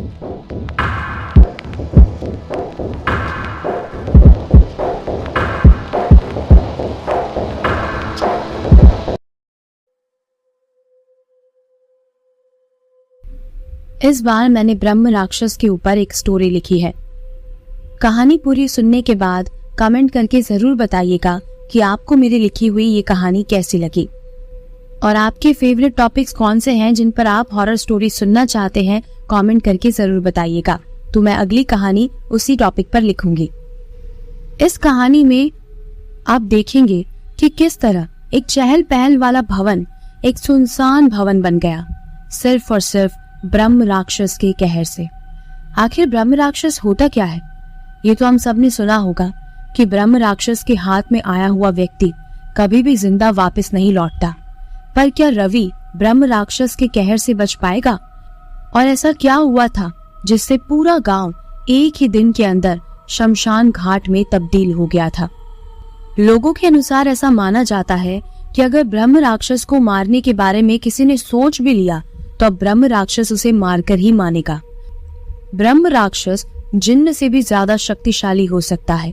इस बार मैंने ब्रह्म राक्षस के ऊपर एक स्टोरी लिखी है। कहानी पूरी सुनने के बाद कमेंट करके जरूर बताइएगा कि आपको मेरी लिखी हुई ये कहानी कैसी लगी और आपके फेवरेट टॉपिक्स कौन से हैं जिन पर आप हॉरर स्टोरी सुनना चाहते हैं। कमेंट करके जरूर बताइएगा, तो मैं अगली कहानी उसी टॉपिक पर लिखूंगी। इस कहानी में आप देखेंगे कि किस तरह एक चहल पहल वाला भवन एक सुनसान भवन बन गया, सिर्फ और सिर्फ ब्रह्म राक्षस के कहर से। आखिर ब्रह्म राक्षस होता क्या है? ये तो हम सब ने सुना होगा कि ब्रह्म राक्षस के हाथ में आया हुआ व्यक्ति कभी भी जिंदा वापस नहीं लौटता। पर क्या रवि ब्रह्म राक्षस के कहर से बच पाएगा? और ऐसा क्या हुआ था जिससे पूरा गांव एक ही दिन के अंदर शमशान घाट में तब्दील हो गया था? लोगों के अनुसार ऐसा माना जाता है कि अगर ब्रह्म राक्षस को मारने के बारे में किसी ने सोच भी लिया तो अब ब्रह्म राक्षस उसे मारकर ही मानेगा। ब्रह्म राक्षस जिन्न से भी ज्यादा शक्तिशाली हो सकता है।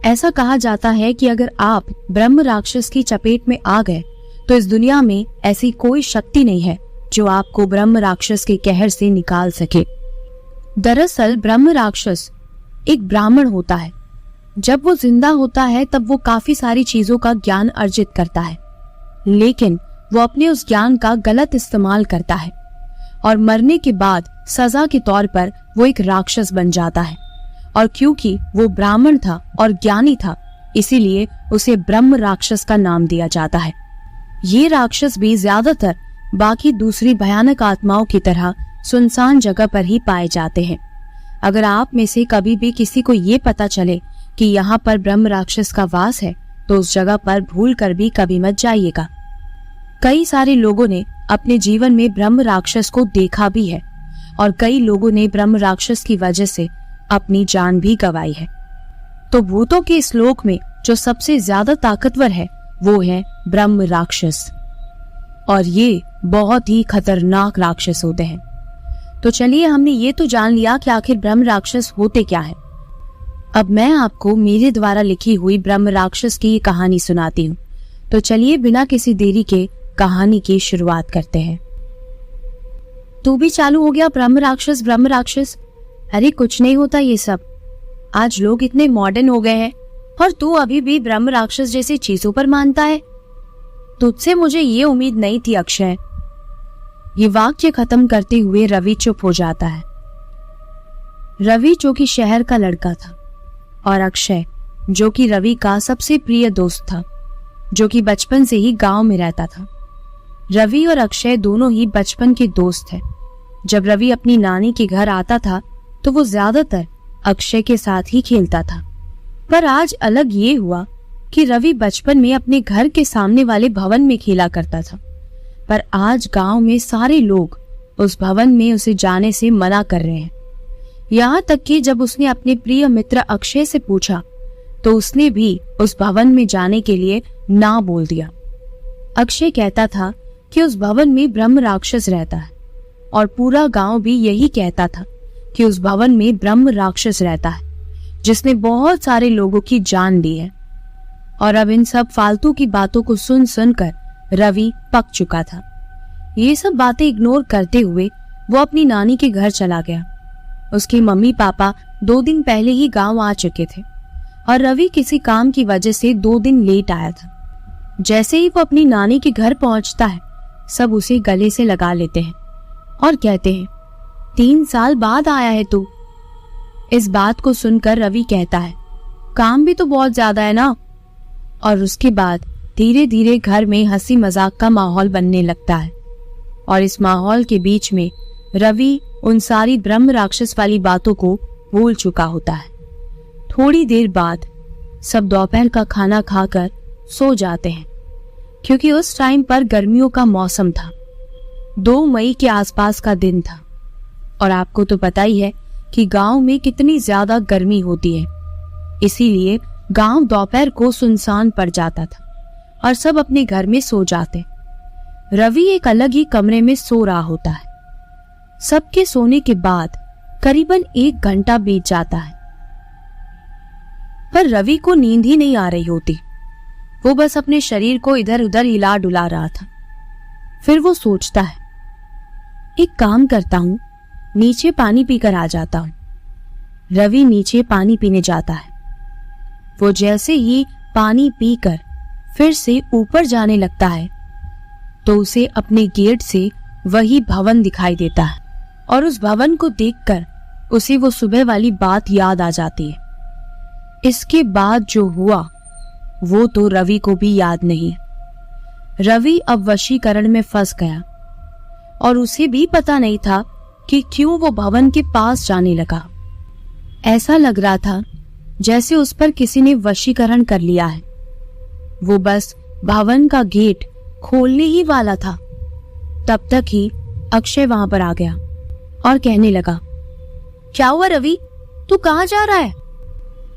ऐसा कहा जाता है कि अगर आप ब्रह्म राक्षस की चपेट में आ गए तो इस दुनिया में ऐसी कोई शक्ति नहीं है जो आपको ब्रह्म राक्षस के कहर से निकाल सके। दरअसल ब्रह्म राक्षस एक ब्राह्मण होता है। जब वो जिंदा होता है तब वो काफी सारी चीजों का ज्ञान अर्जित करता है, लेकिन वो अपने उस ज्ञान का गलत इस्तेमाल करता है और मरने के बाद सजा के तौर पर वो एक राक्षस बन जाता है। और क्योंकि वो ब्राह्मण था और ज्ञानी था, इसीलिए उसे ब्रह्म राक्षस का नाम दिया जाता है। ये राक्षस भी ज्यादातर बाकी दूसरी भयानक आत्माओं की तरह सुनसान जगह पर ही पाए जाते हैं। अगर आप में से कभी भी किसी को ये पता चले कि यहाँ पर ब्रह्म राक्षस का वास है तो उस जगह पर भूल कर भी कभी मत जाइएगा। कई सारे लोगों ने अपने जीवन में ब्रह्म राक्षस को देखा भी है और कई लोगों ने ब्रह्म राक्षस की वजह से अपनी जान भी गंवाई है। तो भूतों के इस लोक में जो सबसे ज्यादा ताकतवर है वो है ब्रह्म राक्षस, और ये बहुत ही खतरनाक राक्षस होते हैं। तो चलिए, हमने ये तो जान लिया कि आखिर ब्रह्म राक्षस होते क्या है। अब मैं आपको मेरे द्वारा लिखी हुई ब्रह्म राक्षस की कहानी सुनाती हूँ। तो चलिए बिना किसी देरी के कहानी की शुरुआत करते हैं। तू भी चालू हो गया ब्रह्म राक्षस ब्रह्म राक्षस। अरे कुछ नहीं होता ये सब। आज लोग इतने मॉडर्न हो गए हैं और तू अभी भी ब्रह्म राक्षस जैसी चीजों पर मानता है। तुझसे मुझे ये उम्मीद नहीं थी अक्षय। ये वाक्य खत्म करते हुए रवि चुप हो जाता है। रवि जो कि शहर का लड़का था और अक्षय जो कि रवि का सबसे प्रिय दोस्त था, जो कि बचपन से ही गांव में रहता था। रवि और अक्षय दोनों ही बचपन के दोस्त हैं। जब रवि अपनी नानी के घर आता था तो वो ज्यादातर अक्षय के साथ ही खेलता था। पर आज अलग ये हुआ कि रवि बचपन में अपने घर के सामने वाले भवन में खेला करता था, पर आज गांव में सारे लोग उस भवन में उसे जाने से मना कर रहे हैं। यहाँ तक कि जब उसने अपने प्रिय मित्र अक्षय से पूछा तो उसने भी उस भवन में जाने के लिए ना बोल दिया। अक्षय कहता था कि उस भवन में ब्रह्म राक्षस रहता है और पूरा गांव भी यही कहता था कि उस भवन में ब्रह्म राक्षस रहता है जिसने बहुत सारे लोगों की जान ली है। और अब इन सब फालतू की बातों को सुन सुनकर रवि पक चुका था। ये सब बातें इग्नोर करते हुए वो अपनी नानी के घर चला गया। उसके मम्मी पापा 2 दिन पहले ही गांव आ चुके थे और रवि किसी काम की वजह से 2 दिन लेट आया था। जैसे ही वो अपनी नानी के घर पहुंचता है, सब उसे गले से लगा लेते हैं और कहते हैं, 3 साल बाद आया है तू। इस बात को सुनकर रवि कहता है, काम भी तो बहुत ज्यादा है ना। और उसके बाद धीरे धीरे घर में हंसी मजाक का माहौल बनने लगता है और इस माहौल के बीच में रवि उन सारी ब्रह्म राक्षस वाली बातों को भूल चुका होता है। थोड़ी देर बाद सब दोपहर का खाना खाकर सो जाते हैं, क्योंकि उस टाइम पर गर्मियों का मौसम था। 2 मई के आसपास का दिन था और आपको तो पता ही है कि गांव में कितनी ज्यादा गर्मी होती है, इसीलिए गांव दोपहर को सुनसान पड़ जाता था और सब अपने घर में सो जाते। रवि एक अलग ही कमरे में सो रहा होता है। सबके सोने के बाद करीबन 1 घंटा बीत जाता है, पर रवि को नींद ही नहीं आ रही होती। वो बस अपने शरीर को इधर उधर हिला डुला रहा था। फिर वो सोचता है, एक काम करता हूं, नीचे पानी पीकर आ जाता हूं। रवि नीचे पानी पीने जाता है। वो जैसे ही पानी पीकर फिर से ऊपर जाने लगता है तो उसे अपने गेट से वही भवन दिखाई देता है, और उस भवन को देखकर उसे वो सुबह वाली बात याद आ जाती है। इसके बाद जो हुआ वो तो रवि को भी याद नहीं। रवि अब वशीकरण में फंस गया और उसे भी पता नहीं था कि क्यों वो भवन के पास जाने लगा। ऐसा लग रहा था जैसे उस पर किसी ने वशीकरण कर लिया है। वो बस भवन का गेट खोलने ही वाला था, तब तक ही अक्षय वहां पर आ गया और कहने लगा, क्या हुआ रवि, तू कहां जा रहा है?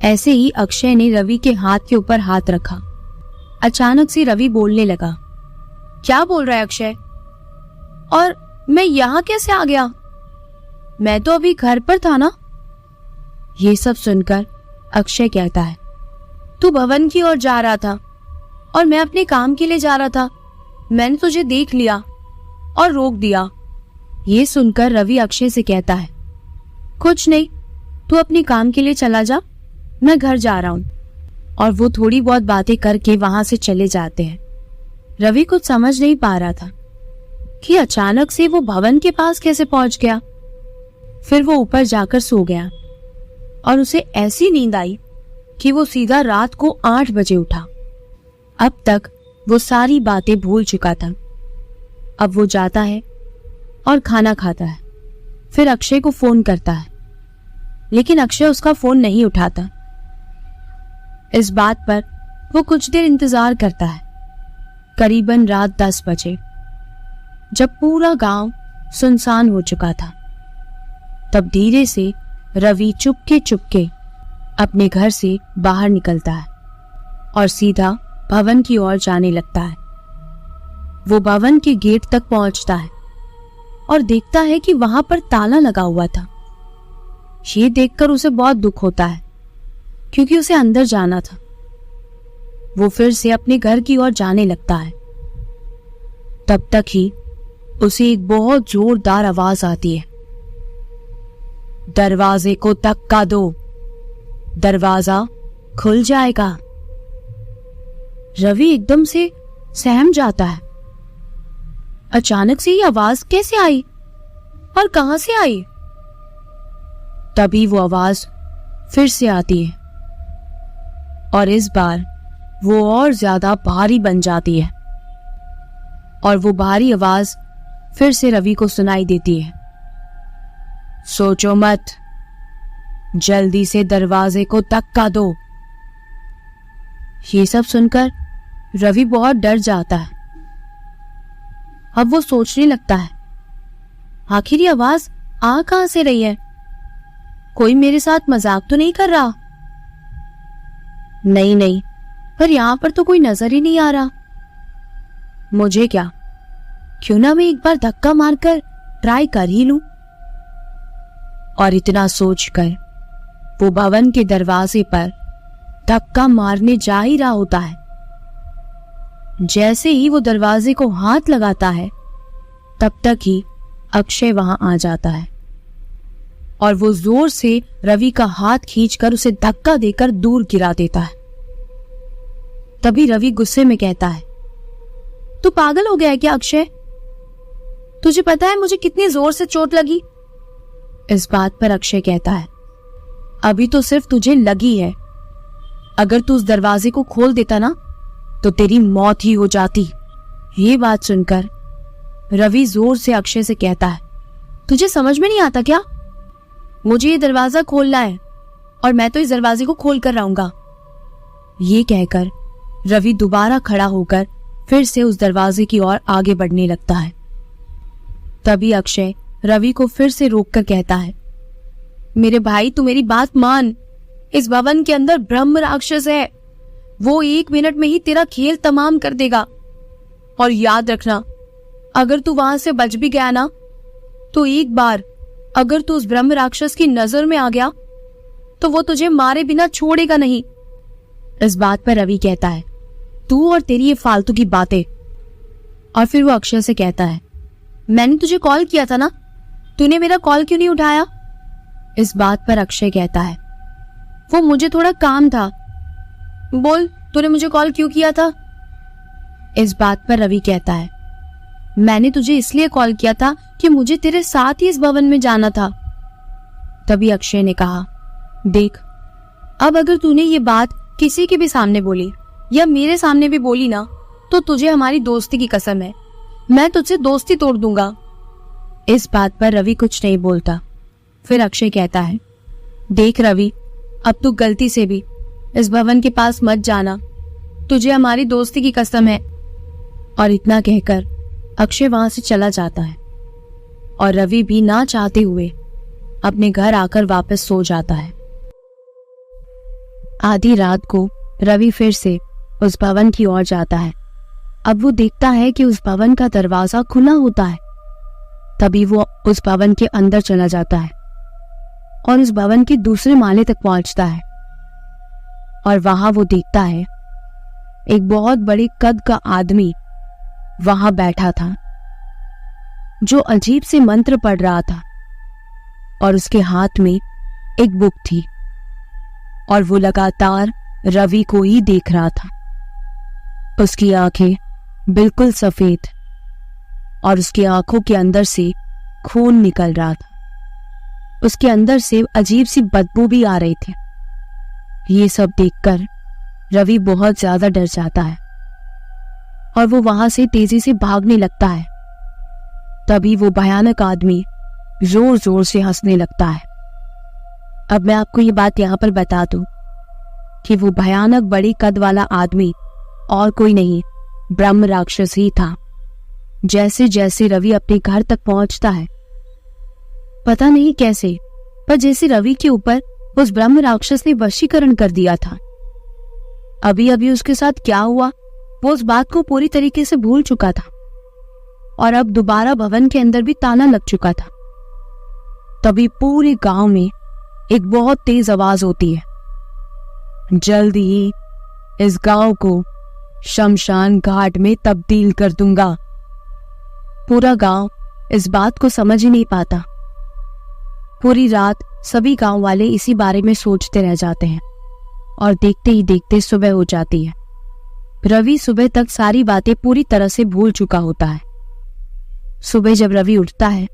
ऐसे ही अक्षय ने रवि के हाथ के ऊपर हाथ रखा। अचानक से रवि बोलने लगा, क्या बोल रहा है अक्षय? और मैं यहां कैसे आ गया? मैं तो अभी घर पर था ना। ये सब सुनकर अक्षय कहता है, तू भवन की ओर जा रहा था और मैं अपने काम के लिए जा रहा था। मैंने तुझे देख लिया और रोक दिया। ये सुनकर रवि अक्षय से कहता है, कुछ नहीं, तू अपने काम के लिए चला जा, मैं घर जा रहा हूं। और वो थोड़ी बहुत बातें करके वहां से चले जाते हैं। रवि कुछ समझ नहीं पा रहा था कि अचानक से वो भवन के पास कैसे पहुंच गया। फिर वो ऊपर जाकर सो गया और उसे ऐसी नींद आई कि वो सीधा रात को 8 बजे उठा। अब तक वो सारी बातें भूल चुका था। अब वो जाता है और खाना खाता है। फिर अक्षय को फोन करता है, लेकिन अक्षय उसका फोन नहीं उठाता। इस बात पर वो कुछ देर इंतजार करता है। करीबन रात 10 बजे, जब पूरा गांव सुनसान हो चुका था, तब धीरे से रवि चुपके चुपके अपने घर से बाहर निकलता है और सीधा भवन की ओर जाने लगता है। वो भवन के गेट तक पहुंचता है और देखता है कि वहां पर ताला लगा हुआ था। ये देखकर उसे बहुत दुख होता है, क्योंकि उसे अंदर जाना था। वो फिर से अपने घर की ओर जाने लगता है। तब तक ही उसे एक बहुत जोरदार आवाज आती है, दरवाजे को धक्का दो, दरवाजा खुल जाएगा। रवि एकदम से सहम जाता है। अचानक से ये आवाज कैसे आई और कहां से आई? तभी वो आवाज फिर से आती है और इस बार वो और ज्यादा भारी बन जाती है और वो भारी आवाज फिर से रवि को सुनाई देती है, सोचो मत, जल्दी से दरवाजे को धक्का दो। ये सब सुनकर रवि बहुत डर जाता है। अब वो सोचने लगता है, आखिर ये आवाज आ कहां से रही है? कोई मेरे साथ मजाक तो नहीं कर रहा? नहीं, पर यहां पर तो कोई नजर ही नहीं आ रहा। मुझे क्या, क्यों ना मैं एक बार धक्का मारकर ट्राई कर ही लूं। और इतना सोचकर वो भवन के दरवाजे पर धक्का मारने जा ही रहा होता है। जैसे ही वो दरवाजे को हाथ लगाता है, तब तक ही अक्षय वहां आ जाता है और वो जोर से रवि का हाथ खींचकर उसे धक्का देकर दूर गिरा देता है। तभी रवि गुस्से में कहता है, तू पागल हो गया है क्या अक्षय? तुझे पता है मुझे कितनी जोर से चोट लगी? इस बात पर अक्षय कहता है, अभी तो सिर्फ तुझे लगी है, अगर तू उस दरवाजे को खोल देता ना तो तेरी मौत ही हो जाती। ये बात सुनकर रवि जोर से अक्षय से कहता है, तुझे समझ में नहीं आता क्या? मुझे ये दरवाजा खोलना है और मैं तो इस दरवाजे को खोल कर रहूंगा। ये कहकर रवि दोबारा खड़ा होकर फिर से उस दरवाजे की ओर आगे बढ़ने लगता है। तभी अक्षय रवि को फिर से रोककर कहता है, मेरे भाई तू मेरी बात मान, इस भवन के अंदर ब्रह्म राक्षस है, वो 1 मिनट में ही तेरा खेल तमाम कर देगा। और याद रखना, अगर तू वहां से बच भी गया ना तो एक बार अगर तू उस ब्रह्म राक्षस की नजर में आ गया तो वो तुझे मारे बिना छोड़ेगा नहीं। इस बात पर रवि कहता है, तू और तेरी ये फालतू की बातें। और फिर वो अक्षय से कहता है, मैंने तुझे कॉल किया था ना, तूने मेरा कॉल क्यों नहीं उठाया? इस बात पर अक्षय कहता है, वो मुझे थोड़ा काम था। बोल, तूने मुझे कॉल क्यों किया था? इस बात पर रवि कहता है, मैंने तुझे इसलिए कॉल किया था कि मुझे तेरे साथ ही इस भवन में जाना था। तभी अक्षय ने कहा, देख, अब अगर तूने ये बात किसी के भी सामने बोली या मेरे सामने भी बोली ना, तो तुझे हमारी दोस्ती की कसम है, मैं तुझसे दोस्ती तोड़ दूंगा। इस बात पर रवि कुछ नहीं बोलता। फिर अक्षय कहता है, देख रवि, अब तू गलती से भी इस भवन के पास मत जाना, तुझे हमारी दोस्ती की कसम है। और इतना कहकर अक्षय वहां से चला जाता है और रवि भी ना चाहते हुए अपने घर आकर वापस सो जाता है। आधी रात को रवि फिर से उस भवन की ओर जाता है। अब वो देखता है कि उस भवन का दरवाजा खुला होता है। तभी वो उस भवन के अंदर चला जाता है और उस भवन के दूसरे माले तक पहुंचता है। और वहां वो देखता है एक बहुत बड़े कद का आदमी वहां बैठा था, जो अजीब से मंत्र पढ़ रहा था और उसके हाथ में एक बुक थी और वो लगातार रवि को ही देख रहा था। उसकी आंखें बिल्कुल सफेद और उसकी आंखों के अंदर से खून निकल रहा था। उसके अंदर से अजीब सी बदबू भी आ रही थी। ये सब देखकर रवि बहुत ज्यादा डर जाता है और वो वहां से तेजी से भागने लगता है। तभी वो भयानक आदमी जोर जोर से हंसने लगता है। अब मैं आपको ये बात यहां पर बता दूं कि वो भयानक बड़ी कद वाला आदमी और कोई नहीं, ब्रह्म राक्षस ही था। जैसे जैसे रवि अपने घर तक पहुंचता है, पता नहीं कैसे, पर जैसे रवि के ऊपर उस ब्रह्म राक्षस ने वशीकरण कर दिया था। अभी अभी उसके साथ क्या हुआ वो उस बात को पूरी तरीके से भूल चुका था और अब दोबारा भवन के अंदर भी ताला लग चुका था। तभी पूरे गांव में एक बहुत तेज आवाज होती है, जल्द ही इस गांव को शमशान घाट में तब्दील कर दूंगा। पूरा गांव इस बात को समझ ही नहीं पाता। पूरी रात सभी गांव वाले इसी बारे में सोचते रह जाते हैं और देखते ही देखते सुबह हो जाती है। रवि सुबह तक सारी बातें पूरी तरह से भूल चुका होता है। सुबह जब रवि उठता है,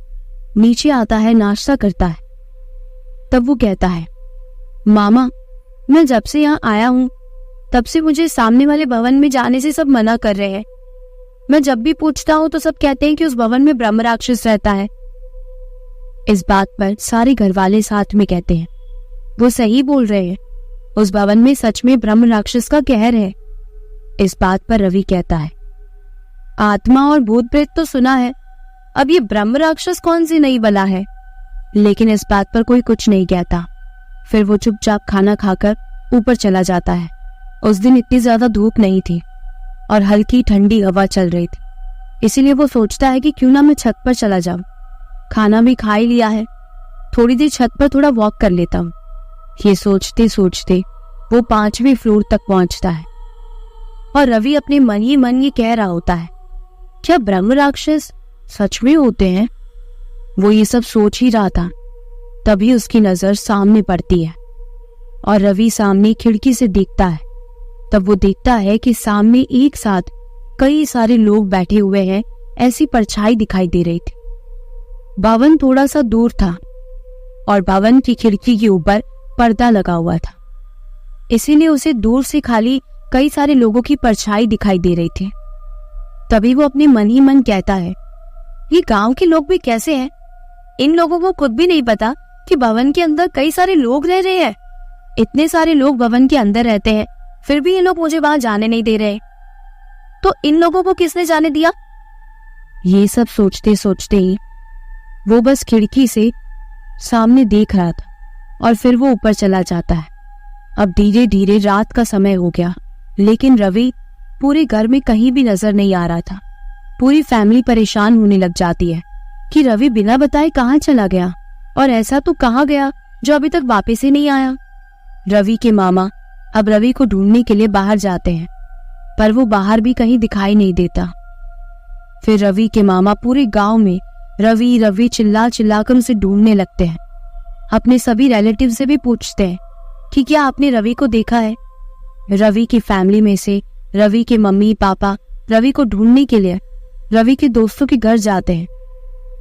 नीचे आता है, नाश्ता करता है, तब वो कहता है, मामा, मैं जब से यहाँ आया हूं तब से मुझे सामने वाले भवन में जाने से सब मना कर रहे हैं। मैं जब भी पूछता हूं तो सब कहते हैं कि उस भवन में ब्रह्म राक्षस रहता है। इस बात पर सारे घर वाले साथ में कहते हैं, वो सही बोल रहे हैं, उस भवन में सच में ब्रह्म राक्षस का कहर है। इस बात पर रवि कहता है, आत्मा और भूत प्रेत तो सुना है, अब ये ब्रह्म राक्षस कौन सी नई बला है। लेकिन इस बात पर कोई कुछ नहीं कहता। फिर वो चुपचाप खाना खाकर ऊपर चला जाता है। उस दिन इतनी ज्यादा धूप नहीं थी और हल्की ठंडी हवा चल रही थी, इसीलिए वो सोचता है कि क्यों ना मैं छत पर चला जाऊं। खाना भी खा ही लिया है, थोड़ी देर छत पर थोड़ा वॉक कर लेता हूं। ये सोचते सोचते वो 5वें फ्लोर तक पहुंचता है और रवि अपने मन ही मन ये कह रहा होता है, क्या ब्रह्म राक्षस सच में होते हैं? वो ये सब सोच ही रहा था, तभी उसकी नजर सामने पड़ती है और रवि सामने खिड़की से देखता है। तब वो देखता है कि सामने एक साथ कई सारे लोग बैठे हुए हैं, ऐसी परछाई दिखाई दे रही थी। भवन थोड़ा सा दूर था और भवन की खिड़की के ऊपर पर्दा लगा हुआ था, इसीलिए उसे दूर से खाली कई सारे लोगों की परछाई दिखाई दे रही थी। तभी वो अपने मन ही मन कहता है, ये गांव के लोग भी कैसे हैं? इन लोगों को खुद भी नहीं पता कि भवन के अंदर कई सारे लोग रह रहे हैं। इतने सारे लोग भवन के अंदर रहते हैं, फिर भी ये लोग मुझे वहां जाने नहीं दे रहे, तो इन लोगों को किसने जाने दिया? ये सब सोचते सोचते ही वो बस खिड़की से सामने देख रहा था और फिर वो ऊपर चला जाता है। अब धीरे धीरे रात का समय हो गया, लेकिन रवि पूरे घर में कहीं भी नजर नहीं आ रहा था। पूरी फैमिली परेशान होने लग जाती है कि रवि बिना बताए कहाँ चला गया। और ऐसा तो कहाँ गया जो अभी तक वापस ही नहीं आया। रवि के मामा अब रवि को ढूंढने के लिए बाहर जाते हैं, पर वो बाहर भी कहीं दिखाई नहीं देता। फिर रवि के मामा पूरे गांव में रवि रवि चिल्ला चिल्लाकर उसे ढूंढने लगते हैं। अपने सभी रिलेटिव से भी पूछते हैं कि क्या आपने रवि को देखा है। रवि की फैमिली में से रवि के मम्मी पापा रवि को ढूंढने के लिए रवि के दोस्तों के घर जाते हैं,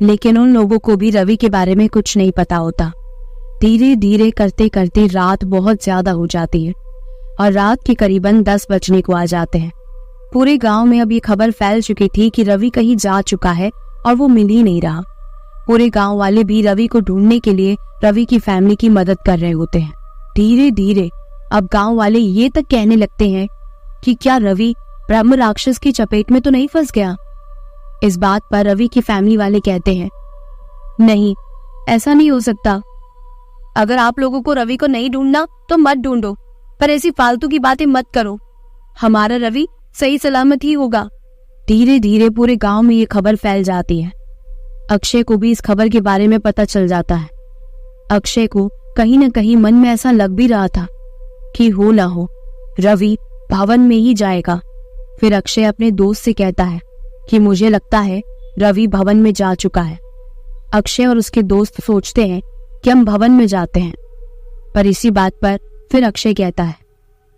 लेकिन उन लोगों को भी रवि के बारे में कुछ नहीं पता होता। धीरे धीरे करते करते रात बहुत ज्यादा हो जाती है और रात के करीबन 10 बजने को आ जाते हैं। पूरे गांव में अब ये खबर फैल चुकी थी कि रवि कहीं जा चुका है और वो मिल ही नहीं रहा। पूरे गांव वाले भी रवि को ढूंढने के लिए रवि की फैमिली की मदद कर रहे होते हैं। धीरे धीरे अब गांव वाले ये तक कहने लगते हैं कि क्या रवि ब्रह्म राक्षस की चपेट में तो नहीं फंस गया। इस बात पर रवि की फैमिली वाले कहते हैं, नहीं, ऐसा नहीं हो सकता। अगर आप लोगों को रवि को नहीं ढूंढना तो मत ढूंढो, पर ऐसी फालतू की बातें मत करो। हमारा रवि सही सलामत ही होगा। धीरे धीरे पूरे गांव में ये खबर फैल जाती है। अक्षय को भी इस खबर के बारे में पता चल जाता है। अक्षय को कहीं न कहीं मन में ऐसा लग भी रहा था कि हो ना हो रवि भवन में ही जाएगा। फिर अक्षय अपने दोस्त से कहता है कि मुझे लगता है रवि भवन में जा चुका है। अक्षय और उसके दोस्त सोचते हैं कि हम भवन में जाते हैं, पर इसी बात पर फिर अक्षय कहता है,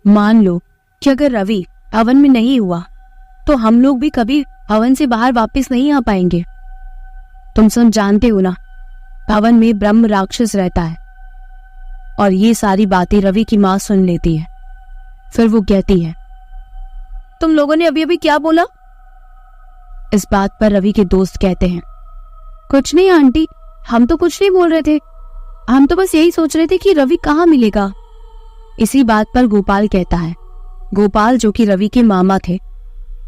मान लो कि अगर रवि भवन में नहीं हुआ तो हम लोग भी कभी भवन से बाहर वापस नहीं आ पाएंगे। तुम सब जानते हो ना, भवन में ब्रह्म राक्षस रहता है। और ये सारी बातें रवि की माँ सुन लेती है। फिर वो कहती है, तुम लोगों ने अभी अभी क्या बोला। इस बात पर रवि के दोस्त कहते हैं, कुछ नहीं आंटी, हम तो कुछ नहीं बोल रहे थे, हम तो बस यही सोच रहे थे कि रवि कहाँ मिलेगा। इसी बात पर गोपाल कहता है, गोपाल जो कि रवि के मामा थे।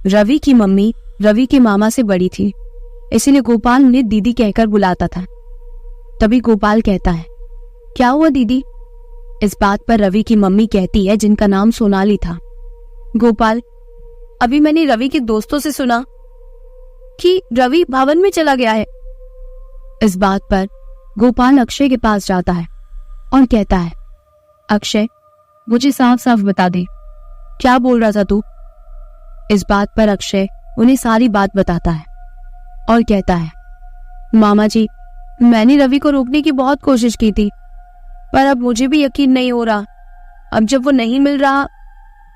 रवि की मम्मी रवि के मामा से बड़ी थी, इसीलिए गोपाल उन्हें दीदी कहकर बुलाता था। तभी गोपाल कहता है, क्या हुआ दीदी। इस बात पर रवि की मम्मी कहती है, जिनका नाम सोनाली था, गोपाल, अभी मैंने रवि के दोस्तों से सुना कि रवि भवन में चला गया है। इस बात पर गोपाल अक्षय के पास जाता है और कहता है, अक्षय, मुझे साफ साफ बता दे, क्या बोल रहा था तू। इस बात पर अक्षय उन्हें सारी बात बताता है और कहता है, मामा जी, मैंने रवि को रोकने की बहुत कोशिश की थी, पर अब मुझे भी यकीन नहीं हो रहा। अब जब वो नहीं मिल रहा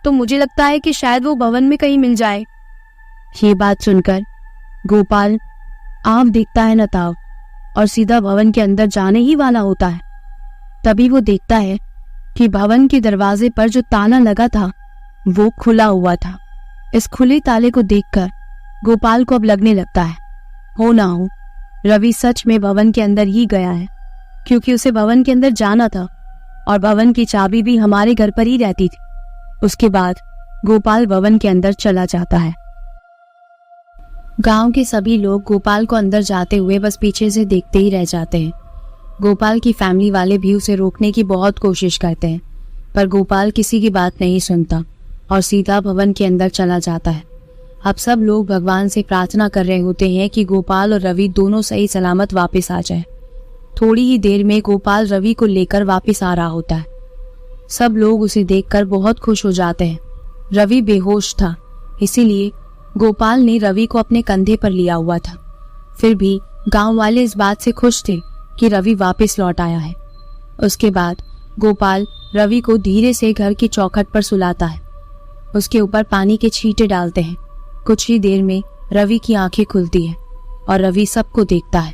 तो मुझे लगता है कि शायद वो भवन में कहीं मिल जाए। ये बात सुनकर गोपाल आँख देखता है न ताव और सीधा भवन के अंदर जाने ही वाला होता है। तभी वो देखता है कि भवन के दरवाजे पर जो ताला लगा था वो खुला हुआ था। इस खुले ताले को देखकर गोपाल को अब लगने लगता है, हो ना हो रवि सच में भवन के अंदर ही गया है, क्योंकि उसे भवन के अंदर जाना था और भवन की चाबी भी हमारे घर पर ही रहती थी। उसके बाद गोपाल भवन के अंदर चला जाता है। गांव के सभी लोग गोपाल को अंदर जाते हुए बस पीछे से देखते ही रह जाते हैं। गोपाल की फैमिली वाले भी उसे रोकने की बहुत कोशिश करते हैं, पर गोपाल किसी की बात नहीं सुनता और सीधा भवन के अंदर चला जाता है। अब सब लोग भगवान से प्रार्थना कर रहे होते हैं कि गोपाल और रवि दोनों सही सलामत वापस आ जाए। थोड़ी ही देर में गोपाल रवि को लेकर वापस आ रहा होता है। सब लोग उसे देखकर बहुत खुश हो जाते हैं। रवि बेहोश था, इसीलिए गोपाल ने रवि को अपने कंधे पर लिया हुआ था। फिर भी गांव वाले इस बात से खुश थे कि रवि वापस लौट आया है। उसके बाद गोपाल रवि को धीरे से घर की चौखट पर सुलाता है। उसके ऊपर पानी के छींटे डालते हैं। कुछ ही देर में रवि की आंखें खुलती है और रवि सबको देखता है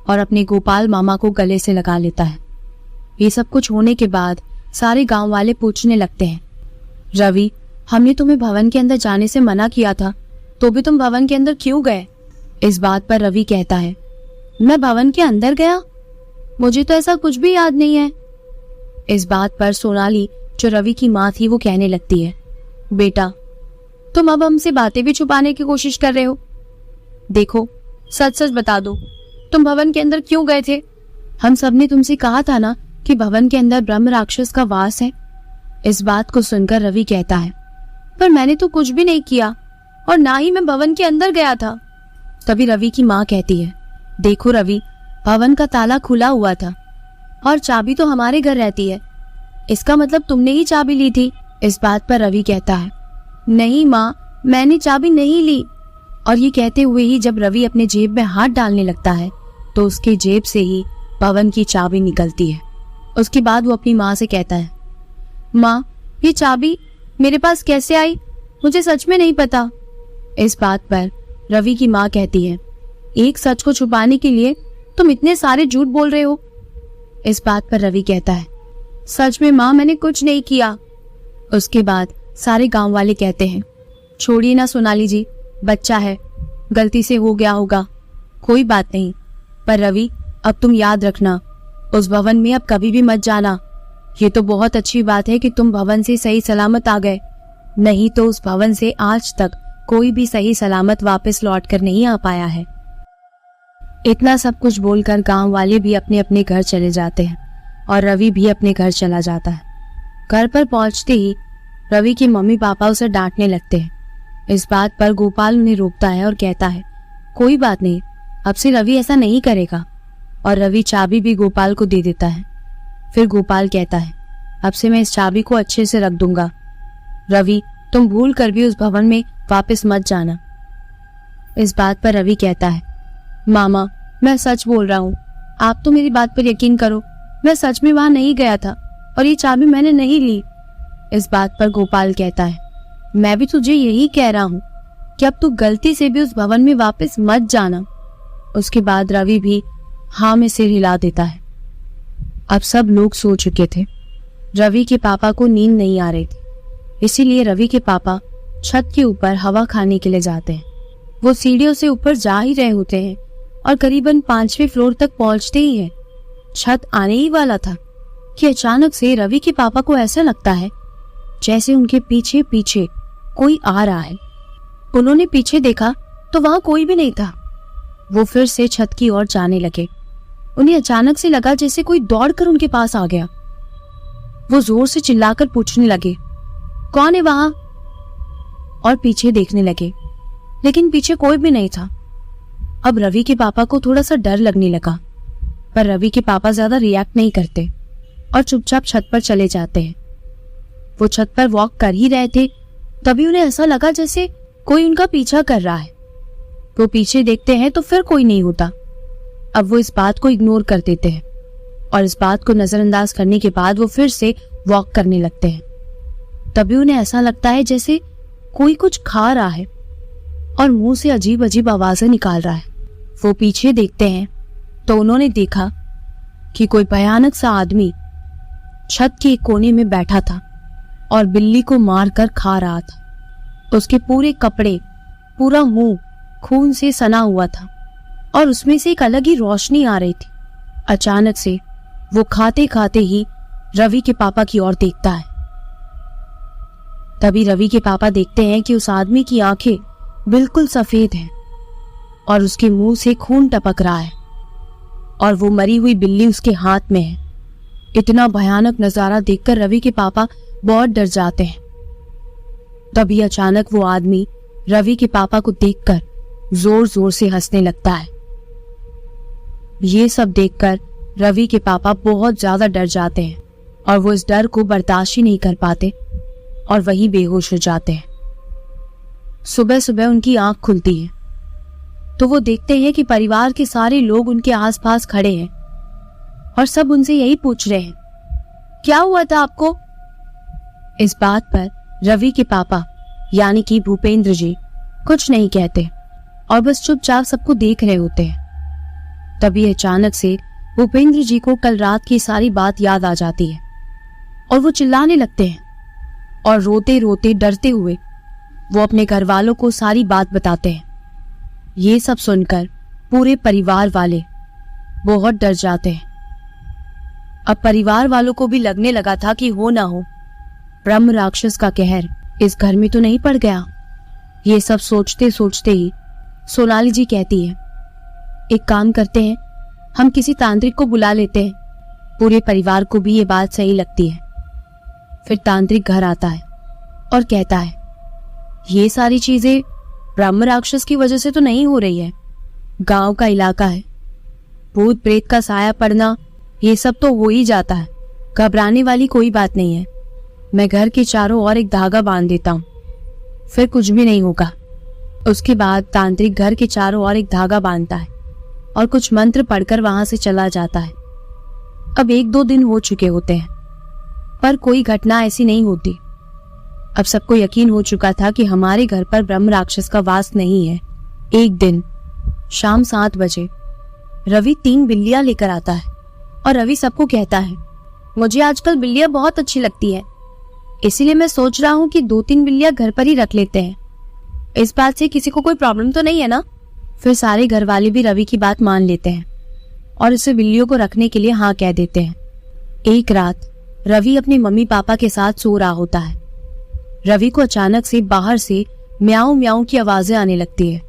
और अपने गोपाल मामा को गले से लगा लेता है। ये सब कुछ होने के बाद सारे गांव वाले पूछने लगते हैं, रवि, हमने तुम्हें भवन के अंदर जाने से मना किया था, तो भी तुम भवन के अंदर क्यों गए। इस बात पर रवि कहता है, मैं भवन के अंदर गया, मुझे तो ऐसा कुछ भी याद नहीं है। इस बात पर सोनाली, जो रवि की माँ थी, वो कहने लगती है, बेटा, तुम अब हमसे बातें भी छुपाने की कोशिश कर रहे हो। देखो, सच सच बता दो, तुम भवन के अंदर क्यों गए थे। हम सब ने तुमसे कहा था ना कि भवन के अंदर ब्रह्म राक्षस का वास है। इस बात को सुनकर रवि कहता है, पर मैंने तो कुछ भी नहीं किया और ना ही मैं भवन के अंदर गया था। तभी रवि की माँ कहती है, देखो रवि, भवन का ताला खुला हुआ था और चाबी तो हमारे घर रहती है। इसका मतलब तुमने ही चाबी ली थी। इस बात पर रवि कहता है, नहीं माँ, मैंने चाबी नहीं ली। और ये कहते हुए ही जब रवि अपने जेब में हाथ डालने लगता है तो उसके जेब से ही भवन की चाबी निकलती है। उसके बाद वो अपनी माँ से कहता है, माँ, ये चाबी मेरे पास कैसे आई? मुझे सच में नहीं पता। इस बात पर रवि की माँ कहती है, एक सच को छुपाने के लिए तुम इतने सारे झूठ बोल रहे हो। इस बात पर रवि कहता है, सच में माँ, मैंने कुछ नहीं किया। उसके बाद सारे गांव वाले कहते हैं, छोड़िए ना सोनाली जी, बच्चा है, गलती से हो गया होगा, कोई बात नहीं। पर रवि, अब तुम याद रखना, उस भवन में अब कभी भी मत जाना। ये तो बहुत अच्छी बात है कि तुम भवन से सही सलामत आ गए, नहीं तो उस भवन से आज तक कोई भी सही सलामत वापस लौट कर नहीं आ पाया है। इतना सब कुछ बोलकर गांव वाले भी अपने अपने घर चले जाते हैं और रवि भी अपने घर चला जाता है। घर पर पहुंचते ही रवि के मम्मी पापा उसे डांटने लगते हैं। इस बात पर गोपाल उन्हें रोकता है और कहता है, कोई बात नहीं, अब से रवि ऐसा नहीं करेगा। और रवि चाबी भी गोपाल को दे देता है। फिर गोपाल कहता है, अब से मैं इस चाबी को अच्छे से रख दूंगा। रवि, तुम भूल कर भी उस भवन में वापस मत जाना। इस बात पर रवि कहता है, मामा, मैं सच बोल रहा हूँ, आप तो मेरी बात पर यकीन करो, मैं सच में वहां नहीं गया था और ये चाबी मैंने नहीं ली। इस बात पर गोपाल कहता है, मैं भी तुझे यही कह रहा हूँ कि अब तू गलती से भी उस भवन में वापस मत जाना। उसके बाद रवि भी हाँ में सिर हिला देता है। अब सब लोग सो चुके थे। रवि के पापा को नींद नहीं आ रही थी, इसीलिए रवि के पापा छत के ऊपर हवा खाने के लिए जाते हैं। वो सीढ़ियों से ऊपर जा ही रहे होते हैं और करीबन 5वें फ्लोर तक पहुंचते ही हैं। छत आने ही वाला था कि अचानक से रवि के पापा को ऐसा लगता है जैसे उनके पीछे पीछे कोई आ रहा है। उन्होंने पीछे देखा तो वहां कोई भी नहीं था। वो फिर से छत की ओर जाने लगे। उन्हें अचानक से लगा जैसे कोई दौड़कर उनके पास आ गया। वो जोर से चिल्लाकर पूछने लगे, कौन है वहां? और पीछे देखने लगे, लेकिन पीछे कोई भी नहीं था। अब रवि के पापा को थोड़ा सा डर लगने लगा, पर रवि के पापा ज्यादा रिएक्ट नहीं करते और चुपचाप छत पर चले जाते हैं। वो छत पर वॉक कर ही रहे थे, तभी उन्हें ऐसा लगा जैसे कोई उनका पीछा कर रहा है। वो पीछे देखते हैं तो फिर कोई नहीं होता। अब वो इस बात को इग्नोर कर देते हैं और इस बात को नजरअंदाज करने के बाद वो फिर से वॉक करने लगते हैं। तभी उन्हें ऐसा लगता है जैसे कोई कुछ खा रहा है और मुंह से अजीब अजीब आवाजें निकाल रहा है। वो पीछे देखते हैं तो उन्होंने देखा कि कोई भयानक सा आदमी छत के एक कोने में बैठा था और बिल्ली को मारकर खा रहा था। उसके पूरे कपड़े, पूरा मुंह खून से सना हुआ था और उसमें से एक अलग ही रोशनी आ रही थी। अचानक से वो खाते खाते ही रवि के पापा की ओर देखता है। तभी रवि के पापा देखते हैं कि उस आदमी की आंखें बिल्कुल सफेद हैं और उसके मुंह से खून टपक रहा है और वो मरी हुई बिल्ली उसके हाथ में है। इतना भयानक नजारा देखकर रवि के पापा बहुत डर जाते हैं। तभी अचानक वो आदमी रवि के पापा को देखकर जोर जोर से हंसने लगता है। ये सब देखकर रवि के पापा बहुत ज्यादा डर जाते हैं और वो इस डर को बर्दाश्त ही नहीं कर पाते और वहीं बेहोश हो जाते हैं। सुबह सुबह उनकी आंख खुलती है तो वो देखते हैं कि परिवार के सारे लोग उनके आसपास खड़े हैं और सब उनसे यही पूछ रहे हैं, क्या हुआ था आपको? इस बात पर रवि के पापा यानी कि भूपेंद्र जी कुछ नहीं कहते और बस चुपचाप सबको देख रहे होते हैं। तभी अचानक से भूपेंद्र जी को कल रात की सारी बात याद आ जाती है और वो चिल्लाने लगते हैं और रोते रोते डरते हुए वो अपने घर वालों को सारी बात बताते हैं। ये सब सुनकर पूरे परिवार वाले बहुत डर जाते हैं। अब परिवार वालों को भी लगने लगा था कि हो ना हो ब्रह्म राक्षस का कहर इस घर में तो नहीं पड़ गया। ये सब सोचते सोचते ही सोनाली जी कहती है, एक काम करते हैं, हम किसी तांत्रिक को बुला लेते हैं। पूरे परिवार को भी ये बात सही लगती है। फिर तांत्रिक घर आता है और कहता है, ये सारी चीजें ब्रह्म राक्षस की वजह से तो नहीं हो रही है, गांव का इलाका है, भूत प्रेत का साया पड़ना, ये सब तो हो ही जाता है। घबराने वाली कोई बात नहीं है। मैं घर के चारों ओर एक धागा बांध देता हूँ, फिर कुछ भी नहीं होगा। उसके बाद तांत्रिक घर के चारों ओर एक धागा बांधता है और कुछ मंत्र पढ़कर वहां से चला जाता है। अब 1-2 दिन हो चुके होते हैं, पर कोई घटना ऐसी नहीं होती। अब सबको यकीन हो चुका था कि हमारे घर पर ब्रह्म राक्षस का वास नहीं है। एक दिन शाम 7 बजे रवि 3 बिल्लियां लेकर आता है और रवि सबको कहता है, मुझे आजकल बिल्लियां बहुत अच्छी लगती है, इसीलिए मैं सोच रहा हूँ कि 2-3 बिल्लियां घर पर ही रख लेते हैं। इस बात से किसी को कोई प्रॉब्लम तो नहीं है ना? फिर सारे घर वाले भी रवि की बात मान लेते हैं और उसे बिल्लियों को रखने के लिए हाँ कह देते हैं। एक रात रवि अपने मम्मी पापा के साथ सो रहा होता है। रवि को अचानक से बाहर से म्याऊं म्याऊं की आवाजें आने लगती है।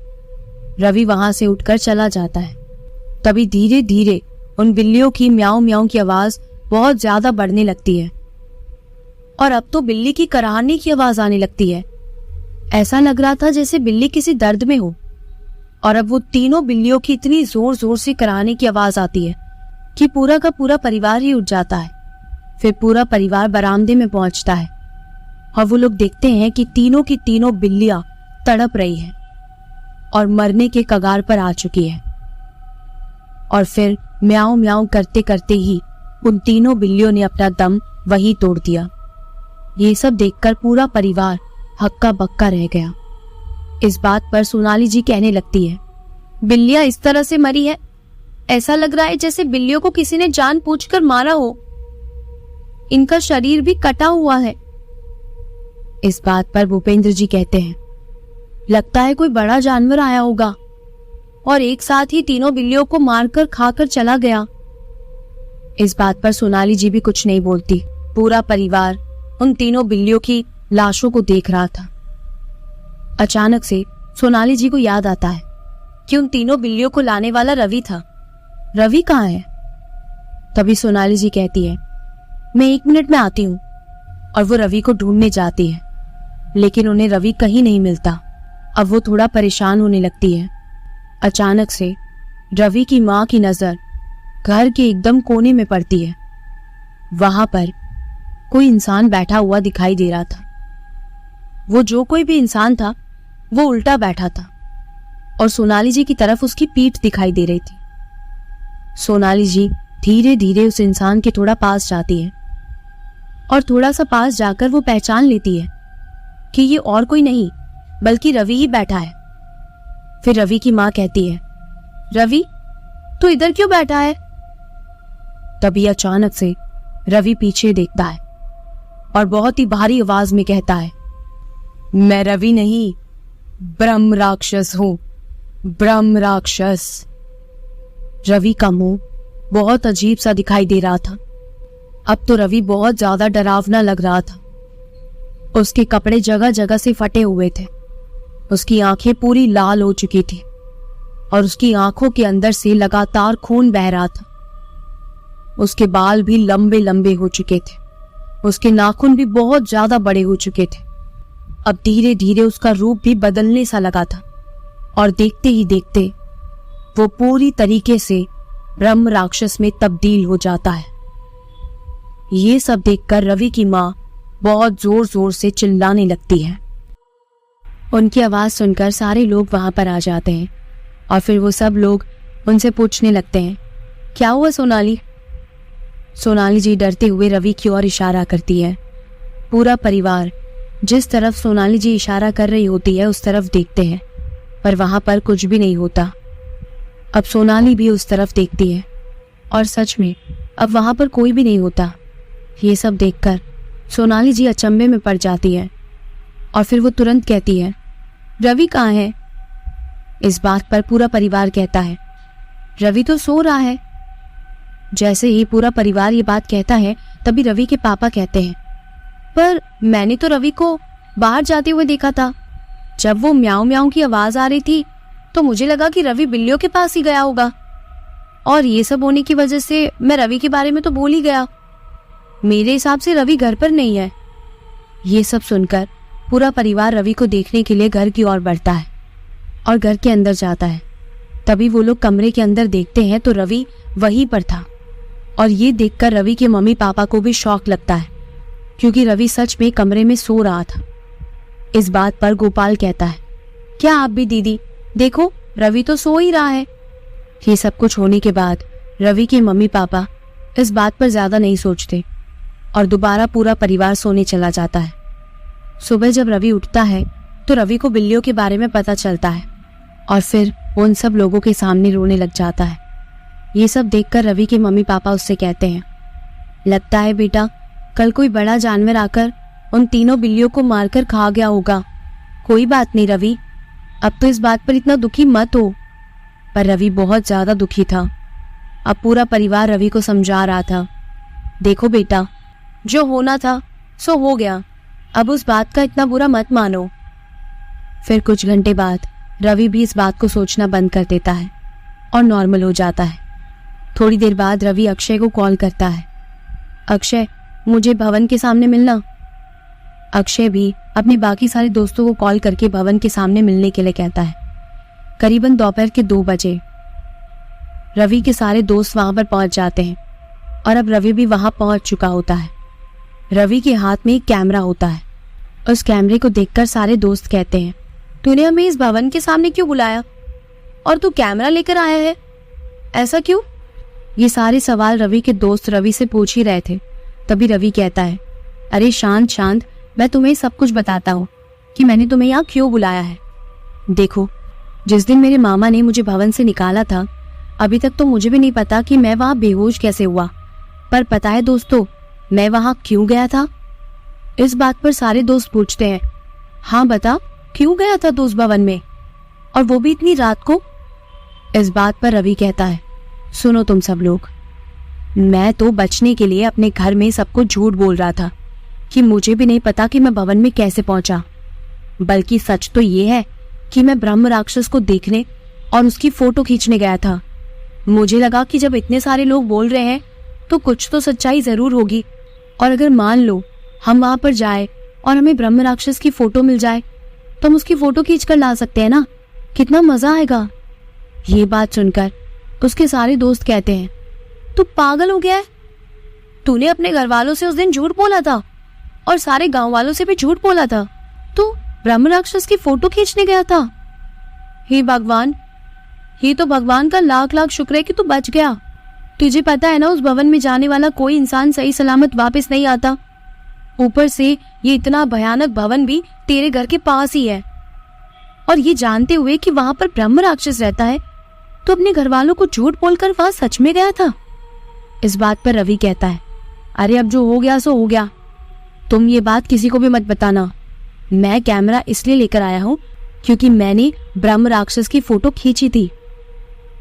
रवि वहां से उठकर चला जाता है। तभी धीरे धीरे उन बिल्लियों की म्याऊं म्याऊं की आवाज बहुत ज्यादा बढ़ने लगती है और अब तो बिल्ली की कराहने की आवाज आने लगती है। ऐसा लग रहा था जैसे बिल्ली किसी दर्द में हो। और अब वो तीनों बिल्लियों की इतनी जोर जोर से कराहने की आवाज आती है कि पूरा का पूरा परिवार ही उठ जाता है। फिर पूरा परिवार बरामदे में पहुंचता है और वो लोग देखते हैं कि तीनों की तीनों बिल्लियां तड़प रही हैं और मरने के कगार पर आ चुकी है। और फिर म्याऊं म्याऊं करते करते ही उन तीनों बिल्लियों ने अपना दम वहीं तोड़ दिया। ये सब देखकर पूरा परिवार हक्का बक्का रह गया। इस बात पर सोनाली जी कहने लगती है, बिल्लियां इस तरह से मरी है, ऐसा लग रहा है जैसे बिल्लियों को किसी ने जानबूझकर मारा हो। इनका शरीर भी कटा हुआ है। इस बात पर भूपेंद्र जी कहते हैं, लगता है कोई बड़ा जानवर आया होगा और एक साथ ही तीनों बिल्लियों को मारकर खाकर चला गया। इस बात पर सोनाली जी भी कुछ नहीं बोलती। पूरा परिवार उन तीनों बिल्लियों की लाशों को देख रहा था। अचानक से सोनाली जी को याद आता है कि उन तीनों बिल्लियों को लाने वाला रवि था। रवि कहाँ है? तभी सोनाली जी कहती है, मैं 1 मिनट में आती हूँ। और वो रवि को ढूंढने जाती है, लेकिन उन्हें रवि कहीं नहीं मिलता। अब वो थोड़ा परेशान होने लगती है। अचानक से रवि की माँ की नजर घर के एकदम कोने में पड़ती है। वहां पर कोई इंसान बैठा हुआ दिखाई दे रहा था। वो जो कोई भी इंसान था वो उल्टा बैठा था और सोनाली जी की तरफ उसकी पीठ दिखाई दे रही थी। सोनाली जी धीरे धीरे उस इंसान के थोड़ा पास जाती है और थोड़ा सा पास जाकर वो पहचान लेती है कि ये और कोई नहीं बल्कि रवि ही बैठा है। फिर रवि की माँ कहती है, रवि तू इधर क्यों बैठा है? तभी अचानक से रवि पीछे देखता है और बहुत ही भारी आवाज में कहता है, मैं रवि नहीं, ब्रह्म राक्षस हूं, ब्रह्म राक्षस। रवि का मुंह बहुत अजीब सा दिखाई दे रहा था। अब तो रवि बहुत ज्यादा डरावना लग रहा था। उसके कपड़े जगह जगह से फटे हुए थे। उसकी आंखें पूरी लाल हो चुकी थी और उसकी आंखों के अंदर से लगातार खून बह रहा था। उसके बाल भी लंबे लंबे हो चुके थे। उसके नाखून भी बहुत ज्यादा बड़े हो चुके थे। अब धीरे धीरे उसका रूप भी बदलने सा लगा था और देखते ही देखते वो पूरी तरीके से ब्रह्म राक्षस में तब्दील हो जाता है। ये सब देखकर रवि की माँ बहुत जोर जोर से चिल्लाने लगती है। उनकी आवाज सुनकर सारे लोग वहां पर आ जाते हैं और फिर वो सब लोग उनसे पूछने लगते हैं, क्या हुआ सोनाली? सोनाली जी डरते हुए रवि की ओर इशारा करती है। पूरा परिवार जिस तरफ सोनाली जी इशारा कर रही होती है उस तरफ देखते हैं, पर वहां पर कुछ भी नहीं होता। अब सोनाली भी उस तरफ देखती है और सच में अब वहां पर कोई भी नहीं होता। ये सब देखकर सोनाली जी अचंभे में पड़ जाती है और फिर वो तुरंत कहती है, रवि कहाँ है? इस बात पर पूरा परिवार कहता है, रवि तो सो रहा है। जैसे ही पूरा परिवार ये बात कहता है तभी रवि के पापा कहते हैं, पर मैंने तो रवि को बाहर जाते हुए देखा था। जब वो म्याऊं म्याऊं की आवाज आ रही थी तो मुझे लगा कि रवि बिल्लियों के पास ही गया होगा और ये सब होने की वजह से मैं रवि के बारे में तो भूल ही गया। मेरे हिसाब से रवि घर पर नहीं है। ये सब सुनकर पूरा परिवार रवि को देखने के लिए घर की ओर बढ़ता है और घर के अंदर जाता है। तभी वो लोग कमरे के अंदर देखते हैं तो रवि वहीं पर था। और ये देखकर रवि के मम्मी पापा को भी शौक लगता है, क्योंकि रवि सच में कमरे में सो रहा था। इस बात पर गोपाल कहता है, क्या आप भी दीदी देखो, रवि तो सो ही रहा है। ये सब कुछ होने के बाद रवि के मम्मी पापा इस बात पर ज्यादा नहीं सोचते और दोबारा पूरा परिवार सोने चला जाता है। सुबह जब रवि उठता है तो रवि को बिल्लियों के बारे में पता चलता है और फिर वो उन सब लोगों के सामने रोने लग जाता है। ये सब देखकर रवि के मम्मी पापा उससे कहते हैं, लगता है बेटा कल कोई बड़ा जानवर आकर उन तीनों बिल्लियों को मारकर खा गया होगा। कोई बात नहीं रवि, अब तो इस बात पर इतना दुखी मत हो। पर रवि बहुत ज्यादा दुखी था। अब पूरा परिवार रवि को समझा रहा था, देखो बेटा जो होना था सो हो गया, अब उस बात का इतना बुरा मत मानो। फिर कुछ घंटे बाद रवि भी इस बात को सोचना बंद कर देता है और नॉर्मल हो जाता है। थोड़ी देर बाद रवि अक्षय को कॉल करता है, अक्षय मुझे भवन के सामने मिलना। अक्षय भी अपने बाकी सारे दोस्तों को कॉल करके भवन के सामने मिलने के लिए कहता है। करीबन दोपहर के 2 बजे रवि के सारे दोस्त वहां पर पहुंच जाते हैं और अब रवि भी वहां पहुंच चुका होता है। रवि के हाथ में एक कैमरा होता है। उस कैमरे को देखकर सारे दोस्त कहते हैं, तूने हमें इस भवन के सामने क्यों बुलाया और तू कैमरा लेकर आया है, ऐसा क्यों? ये सारे सवाल रवि के दोस्त रवि से पूछ ही रहे थे। तभी रवि कहता है, अरे शांत शांत, मैं तुम्हें सब कुछ बताता हूँ कि मैंने तुम्हें यहाँ क्यों बुलाया है। देखो, जिस दिन मेरे मामा ने मुझे भवन से निकाला था, अभी तक तो मुझे भी नहीं पता कि मैं वहां बेहोश कैसे हुआ। पर पता है दोस्तों, मैं वहां क्यों गया था? इस बात पर सारे दोस्त पूछते हैं, हाँ बता, क्यों गया था तू उस भवन में, और वो भी इतनी रात को? इस बात पर रवि कहता है, सुनो तुम सब लोग, मैं तो बचने के लिए अपने घर में सबको झूठ बोल रहा था कि मुझे भी नहीं पता कि मैं भवन में कैसे पहुंचा। बल्कि सच तो ये है कि मैं ब्रह्म राक्षस को देखने और उसकी फोटो खींचने गया था। मुझे लगा कि जब इतने सारे लोग बोल रहे हैं तो कुछ तो सच्चाई जरूर होगी, और अगर मान लो हम वहां पर जाए और हमें ब्रह्म राक्षस की फोटो मिल जाए तो हम उसकी फोटो खींच कर ला सकते हैं ना, कितना मजा आएगा। ये बात सुनकर उसके सारे दोस्त कहते हैं, तू पागल हो गया है? तूने अपने घर वालों से उस दिन झूठ बोला था और सारे गांव वालों से भी झूठ बोला था, तू ब्रह्म राक्षस की फोटो खींचने गया था। हे भगवान, ये तो भगवान का लाख लाख शुक्र है कि तू बच गया। तुझे पता है ना, उस भवन में जाने वाला कोई इंसान सही सलामत वापस नहीं आता। ऊपर से ये इतना भयानक भवन भी तेरे घर के पास ही है, और ये जानते हुए कि वहां पर ब्रह्म राक्षस रहता है तो अपने घर वालों को झूठ बोलकर वहां सच में गया था। इस बात पर रवि कहता है, अरे अब जो हो गया सो हो गया, तुम ये बात किसी को भी मत बताना। मैं कैमरा इसलिए लेकर आया हूं क्योंकि मैंने ब्रह्म राक्षस की फोटो खींची थी।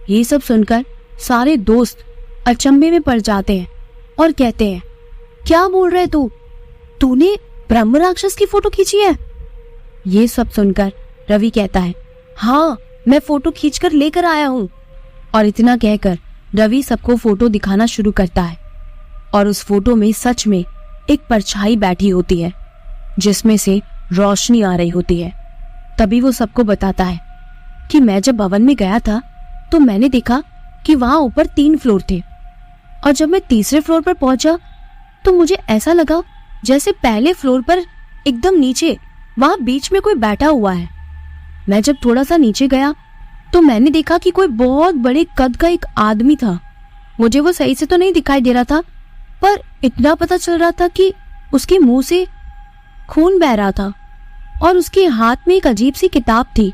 ये सब सुनकर सारे दोस्त अचंभे में पड़ जाते हैं और कहते हैं, क्या बोल रहे तू? तूने ब्रह्म राक्षस की फोटो खींची है? ये सब सुनकर रवि कहता है, हाँ मैं फोटो खींचकर लेकर आया हूं। और इतना कहकर रवि सबको फोटो दिखाना शुरू करता है और उस फोटो में सच में एक परछाई बैठी होती है जिसमें से रोशनी आ रही होती है। तभी वो सबको बताता है कि मैं जब भवन में गया था तो मैंने देखा कि वहां ऊपर 3 फ्लोर थे, और जब मैं तीसरे फ्लोर पर पहुंचा तो मुझे ऐसा लगा जैसे पहले फ्लोर पर एकदम नीचे वहां बीच में कोई बैठा हुआ है। मैं जब थोड़ा सा नीचे गया तो मैंने देखा कि कोई बहुत बड़े कद का एक आदमी था। मुझे वो सही से तो नहीं दिखाई दे रहा था, पर इतना पता चल रहा था कि उसके मुंह से खून बह रहा था और उसके हाथ में एक अजीब सी किताब थी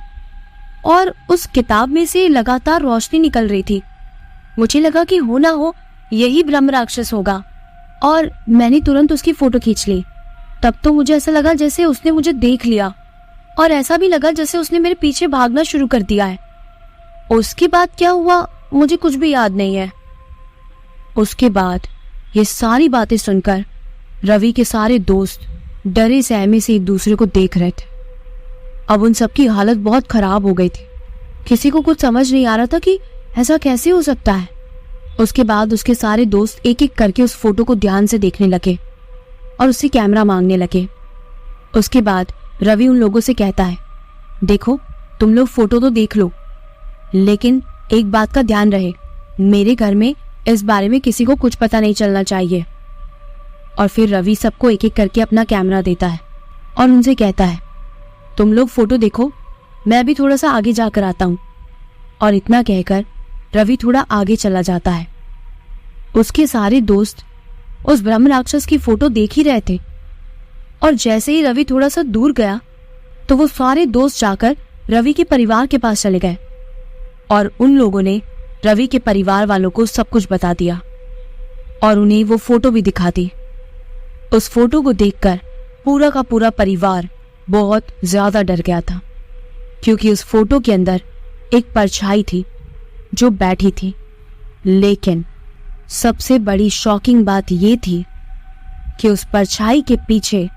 और उस किताब में से लगातार रोशनी निकल रही थी। मुझे लगा कि हो ना हो यही ब्रह्म राक्षस होगा और मैंने तुरंत उसकी फोटो खींच ली। तब तो मुझे ऐसा लगा जैसे उसने मुझे देख लिया, और ऐसा भी लगा जैसे उसने मेरे पीछे भागना शुरू कर दिया है। उसके बाद क्या हुआ मुझे कुछ भी याद नहीं है। उसके बाद ये सारी बातें सुनकर रवि के सारे दोस्त डरे सहमे से एक दूसरे को देख रहे थे। अब उन सबकी हालत बहुत खराब हो गई थी। किसी को कुछ समझ नहीं आ रहा था कि ऐसा कैसे हो सकता है। उसके बाद उसके सारे दोस्त एक एक करके उस फोटो को ध्यान से देखने लगे और उससे कैमरा मांगने लगे। उसके बाद रवि उन लोगों से कहता है, देखो तुम लोग फोटो तो देख लो, लेकिन एक बात का ध्यान रहे, मेरे घर में इस बारे में किसी को कुछ पता नहीं चलना चाहिए। और फिर रवि सबको एक एक करके अपना कैमरा देता है और उनसे कहता है, तुम लोग फोटो देखो, मैं भी थोड़ा सा आगे जाकर आता हूं। और इतना कहकर रवि थोड़ा आगे चला जाता है। उसके सारे दोस्त उस ब्रह्म राक्षस की फोटो देख ही रहे थे और जैसे ही रवि थोड़ा सा दूर गया तो वो सारे दोस्त जाकर रवि के परिवार के पास चले गए और उन लोगों ने रवि के परिवार वालों को सब कुछ बता दिया और उन्हें वो फोटो भी दिखा दी। उस फोटो को देखकर पूरा का पूरा परिवार बहुत ज्यादा डर गया था, क्योंकि उस फोटो के अंदर एक परछाई थी जो बैठी थी। लेकिन सबसे बड़ी शॉकिंग बात यह थी कि उस परछाई के पीछे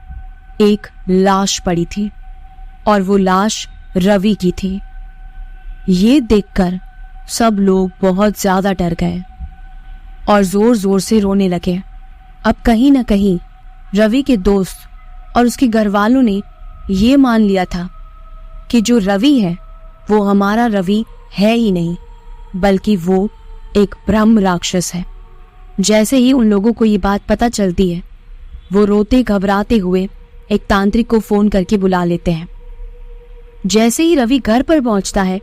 एक लाश पड़ी थी और वो लाश रवि की थी। ये देखकर सब लोग बहुत ज्यादा डर गए और जोर जोर से रोने लगे। अब कहीं ना कहीं रवि के दोस्त और उसके घर वालों ने ये मान लिया था कि जो रवि है वो हमारा रवि है ही नहीं, बल्कि वो एक ब्रह्म राक्षस है। जैसे ही उन लोगों को ये बात पता चलती है, वो रोते घबराते हुए एक तांत्रिक को फोन करके बुला लेते हैं। जैसे ही रवि घर पर पहुंचता है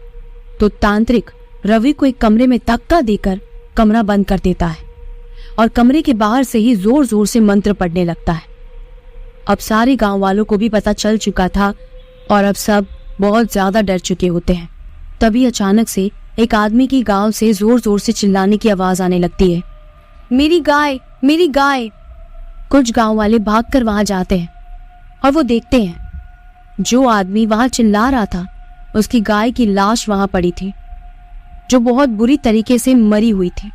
तो तांत्रिक रवि को एक कमरे में धक्का देकर कमरा बंद कर देता है और कमरे के बाहर से ही जोर जोर से मंत्र पढ़ने लगता है। अब सारे गांव वालों को भी पता चल चुका था और अब सब बहुत ज्यादा डर चुके होते हैं। तभी अचानक से एक आदमी की गांव से जोर जोर से चिल्लाने की आवाज आने लगती है, मेरी गाय, मेरी गाय। कुछ गांव वाले भागकर वहां जाते हैं और वो देखते हैं जो आदमी वहां चिल्ला रहा था उसकी गाय की लाश वहां पड़ी थी, जो बहुत बुरी तरीके से मरी हुई थी।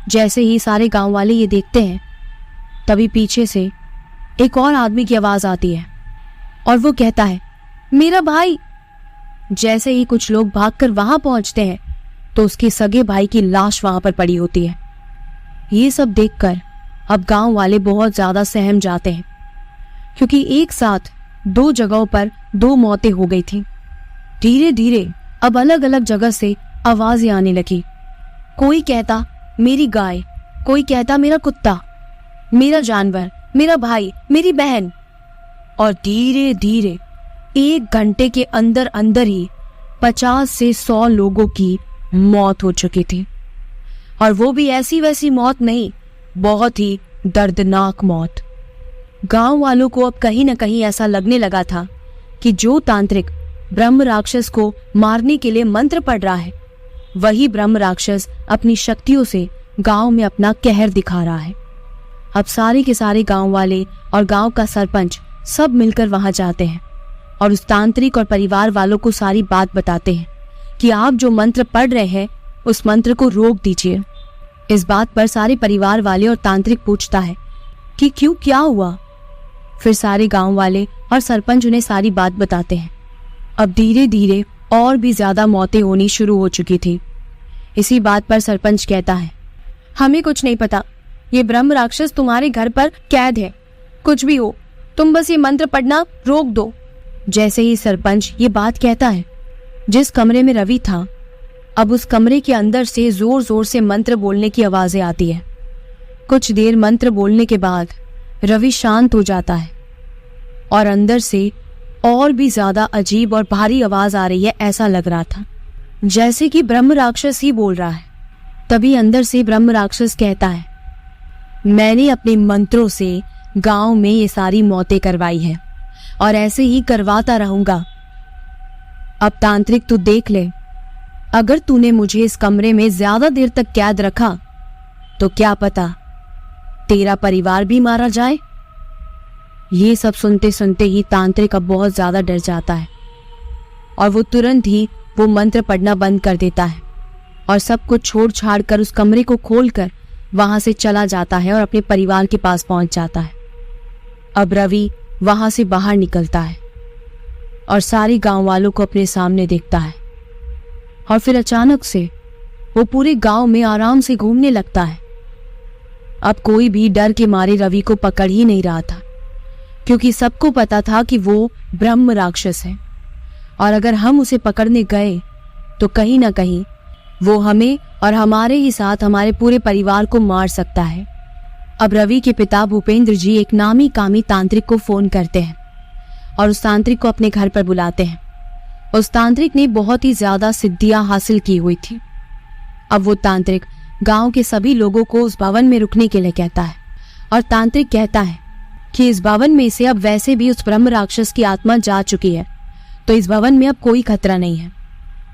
जैसे ही सारे गांव वाले ये देखते हैं, तभी पीछे से एक और आदमी की आवाज आती है और वो कहता है, मेरा भाई। जैसे ही कुछ लोग भागकर वहां पहुंचते हैं तो उसके सगे भाई की लाश वहां पर पड़ी होती है। ये सब देखकर अब गांव वाले बहुत ज्यादा सहम जाते हैं, क्योंकि एक साथ दो जगहों पर दो मौतें हो गई थी। धीरे धीरे अब अलग अलग जगह से आवाजें आने लगी। कोई कहता मेरी गाय, कोई कहता मेरा कुत्ता, मेरा जानवर, मेरा भाई, मेरी बहन। और धीरे धीरे 1 घंटे के अंदर अंदर ही 50 से 100 लोगों की मौत हो चुकी थी। और वो भी ऐसी वैसी मौत नहीं, बहुत ही दर्दनाक मौत। गांव वालों को अब कहीं ना कहीं ऐसा लगने लगा था कि जो तांत्रिक ब्रह्म राक्षस को मारने के लिए मंत्र पढ़ रहा है, वही ब्रह्म राक्षस अपनी शक्तियों से गांव में अपना कहर दिखा रहा है। अब सारे के सारे गांव वाले और गांव का सरपंच सब मिलकर वहां जाते हैं और उस तांत्रिक और परिवार वालों को सारी बात बताते हैं कि आप जो मंत्र पढ़ रहे हैं उस मंत्र को रोक दीजिए। इस बात पर सारे परिवार वाले और तांत्रिक पूछता है कि क्यों, क्या हुआ। फिर सारे गांव वाले और सरपंच उन्हें सारी बात बताते हैं। अब धीरे धीरे और भी ज्यादा मौतें होनी शुरू हो चुकी थी। इसी बात पर सरपंच कहता है, हमें कुछ नहीं पता, ये ब्रह्म राक्षस तुम्हारे घर पर कैद है। कुछ भी हो, तुम बस ये मंत्र पढ़ना रोक दो। जैसे ही सरपंच ये बात कहता है, जिस कमरे में रवि था, अब उस कमरे के अंदर से जोर जोर से मंत्र बोलने की आवाजें आती है। कुछ देर मंत्र बोलने के बाद रवि शांत हो जाता है और अंदर से और भी ज्यादा अजीब और भारी आवाज आ रही है। ऐसा लग रहा था जैसे कि ब्रह्म राक्षस ही बोल रहा है। तभी अंदर से ब्रह्म राक्षस कहता है, मैंने अपने मंत्रों से गांव में ये सारी मौतें करवाई है और ऐसे ही करवाता रहूंगा। अब तांत्रिक तू देख ले, अगर तूने मुझे इस कमरे में ज्यादा देर तक कैद रखा तो क्या पता तेरा परिवार भी मारा जाए। ये सब सुनते सुनते ही तांत्रिक अब बहुत ज्यादा डर जाता है और वो तुरंत ही वो मंत्र पढ़ना बंद कर देता है और सब कुछ छोड़ छाड़ कर उस कमरे को खोलकर वहां से चला जाता है और अपने परिवार के पास पहुंच जाता है। अब रवि वहां से बाहर निकलता है और सारे गांव वालों को अपने सामने देखता है और फिर अचानक से वो पूरे गांव में आराम से घूमने लगता है। अब कोई भी डर के मारे रवि को पकड़ ही नहीं रहा था, क्योंकि सबको पता था कि वो ब्रह्म राक्षस है और अगर हम उसे पकड़ने गए तो कहीं ना कहीं वो हमें और हमारे ही साथ हमारे पूरे परिवार को मार सकता है। अब रवि के पिता भूपेंद्र जी एक नामी कामी तांत्रिक को फोन करते हैं और उस तांत्रिक को अपने घर पर बुलाते हैं। उस तांत्रिक ने बहुत ही ज्यादा सिद्धियां हासिल की हुई थी। अब वो तांत्रिक गांव के सभी लोगों को उस भवन में रुकने के लिए कहता है और तांत्रिक कहता है कि इस भवन में से अब वैसे भी उस ब्रह्म राक्षस की आत्मा जा चुकी है, तो इस भवन में अब कोई खतरा नहीं है।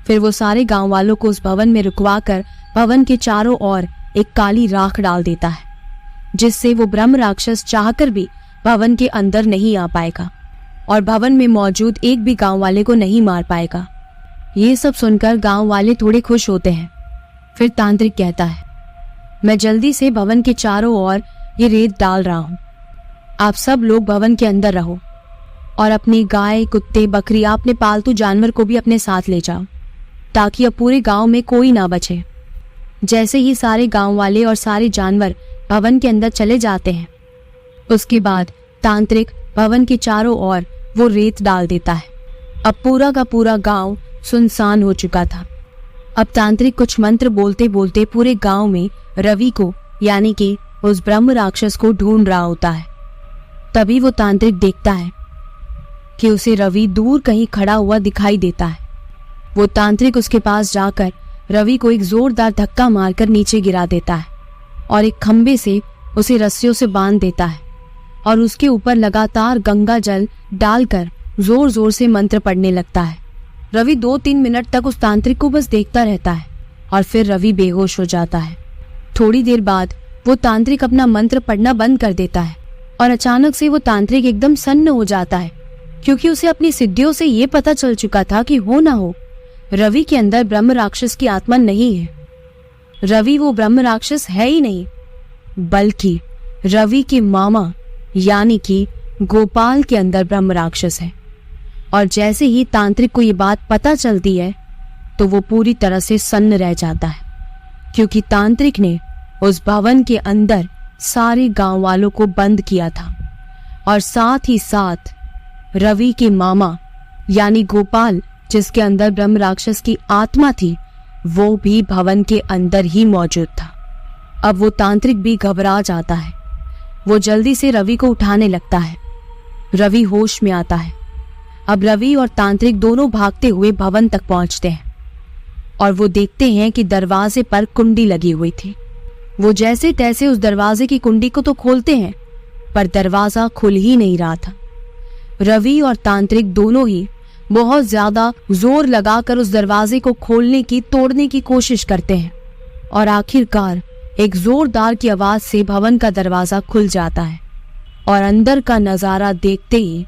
फिर वो सारे गांव वालों को उस भवन में रुकवा कर भवन के चारों ओर एक काली राख डाल देता है, जिससे वो ब्रह्म राक्षस चाहकर भी भवन के अंदर नहीं आ पाएगा और भवन में मौजूद एक भी गांव वाले को नहीं मार पाएगा। ये सब सुनकर गांव वाले थोड़े खुश होते हैं। फिर तांत्रिक कहता है, मैं जल्दी से भवन के चारों ओर ये रेत डाल रहा हूं। आप सब लोग भवन के अंदर रहो और अपनी गाय, कुत्ते, बकरी, अपने पालतू जानवर को भी अपने साथ ले जाओ, ताकि अब पूरे गांव में कोई ना बचे। जैसे ही सारे गांव वाले और सारे जानवर भवन के अंदर चले जाते हैं, उसके बाद तांत्रिक भवन के चारों ओर वो रेत डाल देता है। अब पूरा का पूरा गांव सुनसान हो चुका था। अब तांत्रिक कुछ मंत्र बोलते बोलते पूरे गांव में रवि को, यानी कि उस ब्रह्म राक्षस को ढूंढ रहा होता है। तभी वो तांत्रिक देखता है कि उसे रवि दूर कहीं खड़ा हुआ दिखाई देता है। वो तांत्रिक उसके पास जाकर रवि को एक जोरदार धक्का मारकर नीचे गिरा देता है और एक खंबे से उसे रस्सियों से बांध देता है और उसके ऊपर लगातार गंगा जल डालकर जोर जोर से मंत्र पढ़ने लगता है। रवि 2-3 मिनट तक उस तांत्रिक को बस देखता रहता है और फिर रवि बेहोश हो जाता है। थोड़ी देर बाद वो तांत्रिक अपना मंत्र पढ़ना बंद कर देता है और अचानक से वो तांत्रिक एकदम सन्न हो जाता है, क्योंकि उसे अपनी सिद्धियों से ये पता चल चुका था कि हो ना हो रवि के अंदर ब्रह्म राक्षस की आत्मा नहीं है। रवि वो ब्रह्म राक्षस है ही नहीं, बल्कि रवि के मामा यानी कि गोपाल के अंदर ब्रह्म राक्षस है। और जैसे ही तांत्रिक को ये बात पता चलती है तो वो पूरी तरह से सन्न रह जाता है, क्योंकि तांत्रिक ने उस भवन के अंदर सारे गांव वालों को बंद किया था और साथ ही साथ रवि के मामा यानी गोपाल, जिसके अंदर ब्रह्म राक्षस की आत्मा थी, वो भी भवन के अंदर ही मौजूद था। अब वो तांत्रिक भी घबरा जाता है। वो जल्दी से रवि को उठाने लगता है। रवि होश में आता है। अब रवि और तांत्रिक दोनों भागते हुए भवन तक पहुंचते हैं और वो देखते हैं कि दरवाजे पर कुंडी लगी हुई थी। वो जैसे तैसे उस दरवाजे की कुंडी को तो खोलते हैं, पर दरवाजा खुल ही नहीं रहा था। रवि और तांत्रिक दोनों ही बहुत ज्यादा जोर लगाकर उस दरवाजे को खोलने की, तोड़ने की कोशिश करते हैं और आखिरकार एक जोरदार की आवाज से भवन का दरवाजा खुल जाता है और अंदर का नजारा देखते ही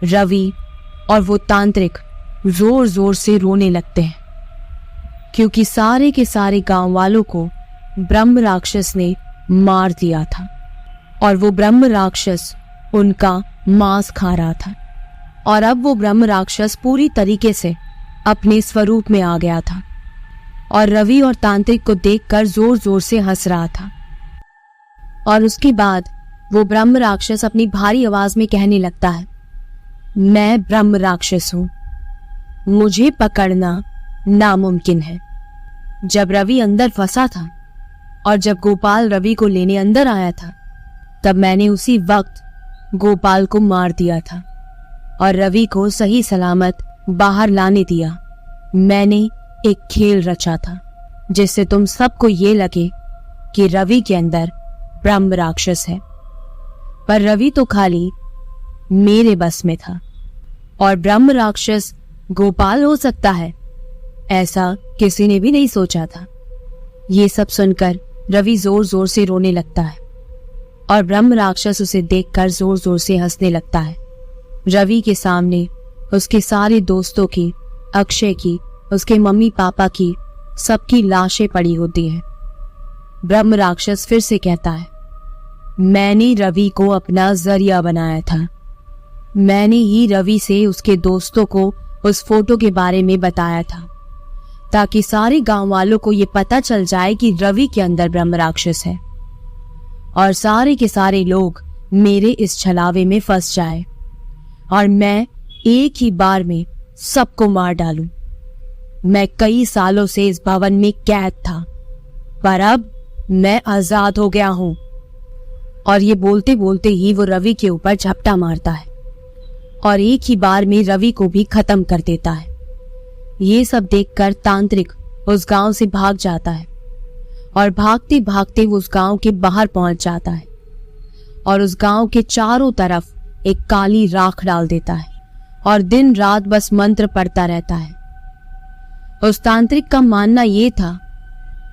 रवि और वो तांत्रिक जोर जोर से रोने लगते हैं, क्योंकि सारे के सारे गांव वालों को ब्रह्म राक्षस ने मार दिया था और वो ब्रह्म राक्षस उनका मांस खा रहा था। और अब वो ब्रह्म राक्षस पूरी तरीके से अपने स्वरूप में आ गया था और रवि और तांत्रिक को देखकर जोर जोर से हंस रहा था। और उसके बाद वो ब्रह्म राक्षस अपनी भारी आवाज में कहने लगता है, मैं ब्रह्म राक्षस हूं, मुझे पकड़ना नामुमकिन है। जब रवि अंदर फंसा था और जब गोपाल रवि को लेने अंदर आया था, तब मैंने उसी वक्त गोपाल को मार दिया था और रवि को सही सलामत बाहर लाने दिया। मैंने एक खेल रचा था जिससे तुम सबको ये लगे कि रवि के अंदर ब्रह्म राक्षस है, पर रवि तो खाली मेरे बस में था और ब्रह्म राक्षस गोपाल हो सकता है, ऐसा किसी ने भी नहीं सोचा था। ये सब सुनकर रवि जोर जोर से रोने लगता है और ब्रह्म राक्षस उसे देखकर जोर जोर से हंसने लगता है। रवि के सामने उसके सारे दोस्तों की, अक्षय की, उसके मम्मी पापा की, सबकी लाशें पड़ी होती हैं। ब्रह्म राक्षस फिर से कहता है, मैंने रवि को अपना जरिया बनाया था। मैंने ही रवि से उसके दोस्तों को उस फोटो के बारे में बताया था ताकि सारे गांव वालों को ये पता चल जाए कि रवि के अंदर ब्रह्म राक्षस है और सारे के सारे लोग मेरे इस छलावे में फंस जाए और मैं एक ही बार में सबको मार डालूं। मैं कई सालों से इस भवन में कैद था, पर अब मैं आजाद हो गया हूं। और ये बोलते बोलते ही वो रवि के ऊपर झपटा मारता है और एक ही बार में रवि को भी खत्म कर देता है। ये सब देखकर तांत्रिक उस गांव से भाग जाता है और भागते भागते वो उस गांव के बाहर पहुंच जाता है और उस गांव के चारों तरफ एक काली राख डाल देता है और दिन रात बस मंत्र पढ़ता रहता है। उस तांत्रिक का मानना ये था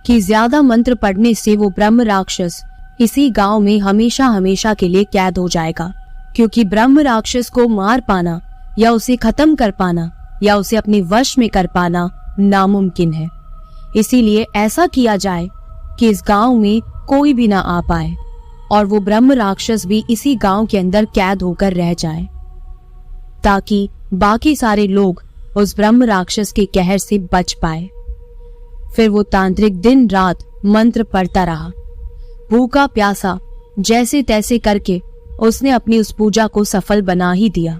कि ज्यादा मंत्र पढ़ने से वो ब्रह्म राक्षस इसी गांव में हमेशा हमेशा के लिए कैद हो जाएगा, क्योंकि ब्रह्म राक्षस को मार पाना या उसे खत्म कर पाना या उसे अपने वश में कर पाना नामुमकिन है। इसीलिए ऐसा किया जाए कि इस गांव में कोई भी ना आ पाए और वो ब्रह्म राक्षस भी इसी गांव के अंदर कैद होकर रह जाए, ताकि बाकी सारे लोग उस ब्रह्म राक्षस के कहर से बच पाए। फिर वो तांत्रिक दिन रात मंत्र पढ़ता रहा। भूखा प्यासा जैसे तैसे करके उसने अपनी उस पूजा को सफल बना ही दिया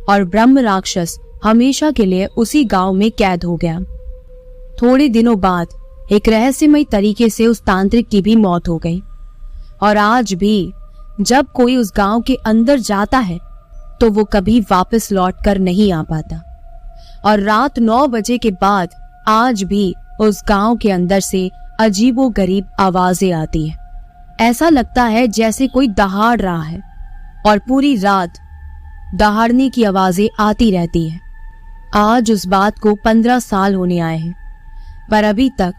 और ब्रह्म राक्षस हमेशा के लिए उसी गांव में कैद हो गया। थोड़े दिनों बाद एक रहस्यमय तरीके से उस तांत्रिक की भी मौत हो गई और आज भी जब कोई उस गांव के अंदर जाता है तो वो कभी वापस लौट कर नहीं आ पाता। और रात 9 बजे के बाद आज भी उस गांव के अंदर से अजीबोगरीब आवाजें आती है। ऐसा लगता है जैसे कोई दहाड़ रहा है और पूरी रात दहाड़ने की आवाजें आती रहती है। आज उस बात को 15 साल होने आए हैं, पर अभी तक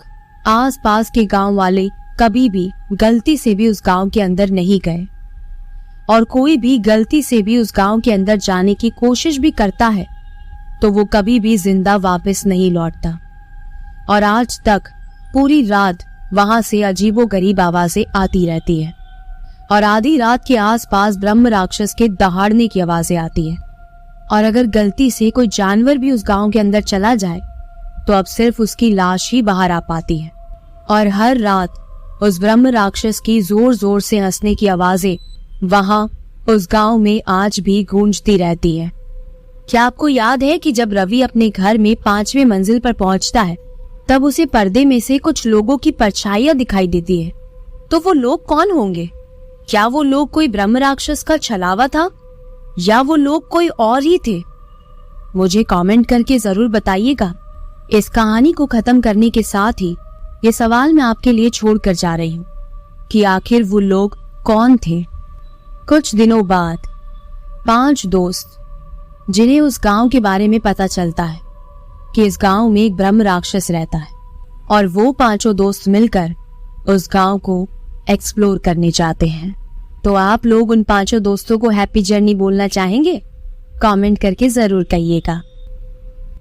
आसपास के गांव वाले कभी भी गलती से भी उस गांव के अंदर नहीं गए और कोई भी गलती से भी उस गांव के अंदर जाने की कोशिश भी करता है तो वो कभी भी जिंदा वापस नहीं लौटता। और आज तक पूरी रात वहां से अजीबोगरीब आवाजें आती रहती है और आधी रात के आसपास ब्रह्म राक्षस के दहाड़ने की आवाजें आती है। और अगर गलती से कोई जानवर भी उस गांव के अंदर चला जाए तो अब सिर्फ उसकी लाश ही बाहर आ पाती है। और हर रात उस ब्रह्म राक्षस की जोर जोर से हंसने की आवाजें वहां उस गांव में आज भी गूंजती रहती है। क्या आपको याद है कि जब रवि अपने घर में 5वें मंजिल पर पहुंचता है तब उसे पर्दे में से कुछ लोगों की परछाइयां दिखाई देती है? तो वो लोग कौन होंगे? क्या वो लोग कोई ब्रह्म राक्षस का छलावा था या वो लोग कोई और ही थे? मुझे कमेंट करके जरूर बताइएगा। इस कहानी को खत्म करने के साथ ही ये सवाल मैं आपके लिए छोड़कर जा रही हूँ कि आखिर वो लोग कौन थे। कुछ दिनों बाद 5 दोस्त जिन्हें उस गांव के बारे में पता चलता है कि इस गांव में एक ब्रह्म राक्षस रहता है और वो 5 दोस्त मिलकर उस गांव को एक्सप्लोर करने जाते हैं। तो आप लोग उन 5 दोस्तों को हैप्पी जर्नी बोलना चाहेंगे? कमेंट करके जरूर कहिएगा।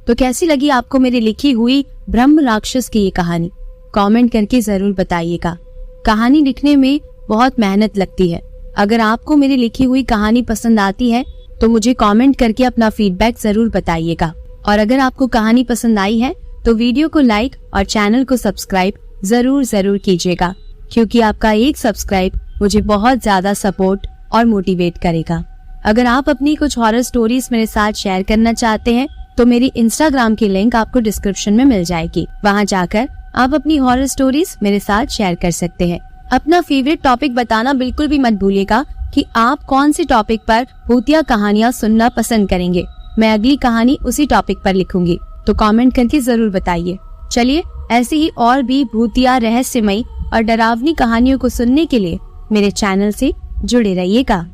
तो कैसी लगी आपको मेरी लिखी हुई ब्रह्म राक्षस की ये कहानी? कमेंट करके जरूर बताइएगा। कहानी लिखने में बहुत मेहनत लगती है। अगर आपको मेरी लिखी हुई कहानी पसंद आती है तो मुझे कमेंट करके अपना फीडबैक जरूर बताइएगा। और अगर आपको कहानी पसंद आई है तो वीडियो को लाइक और चैनल को सब्सक्राइब जरूर कीजिएगा, क्योंकि आपका एक सब्सक्राइब मुझे बहुत ज्यादा सपोर्ट और मोटिवेट करेगा। अगर आप अपनी कुछ हॉरर स्टोरीज मेरे साथ शेयर करना चाहते हैं तो मेरी इंस्टाग्राम की लिंक आपको डिस्क्रिप्शन में मिल जाएगी। वहां जाकर आप अपनी हॉरर स्टोरीज मेरे साथ शेयर कर सकते हैं। अपना फेवरेट टॉपिक बताना बिल्कुल भी मत भूलिएगा कि आप कौन से टॉपिक पर भूतिया कहानियां सुनना पसंद करेंगे। मैं अगली कहानी उसी टॉपिक पर लिखूंगी, तो कमेंट करके जरूर बताइए। चलिए ऐसे ही और भी भूतिया, रहस्यमयी और डरावनी कहानियों को सुनने के लिए मेरे चैनल से जुड़े रहिएगा।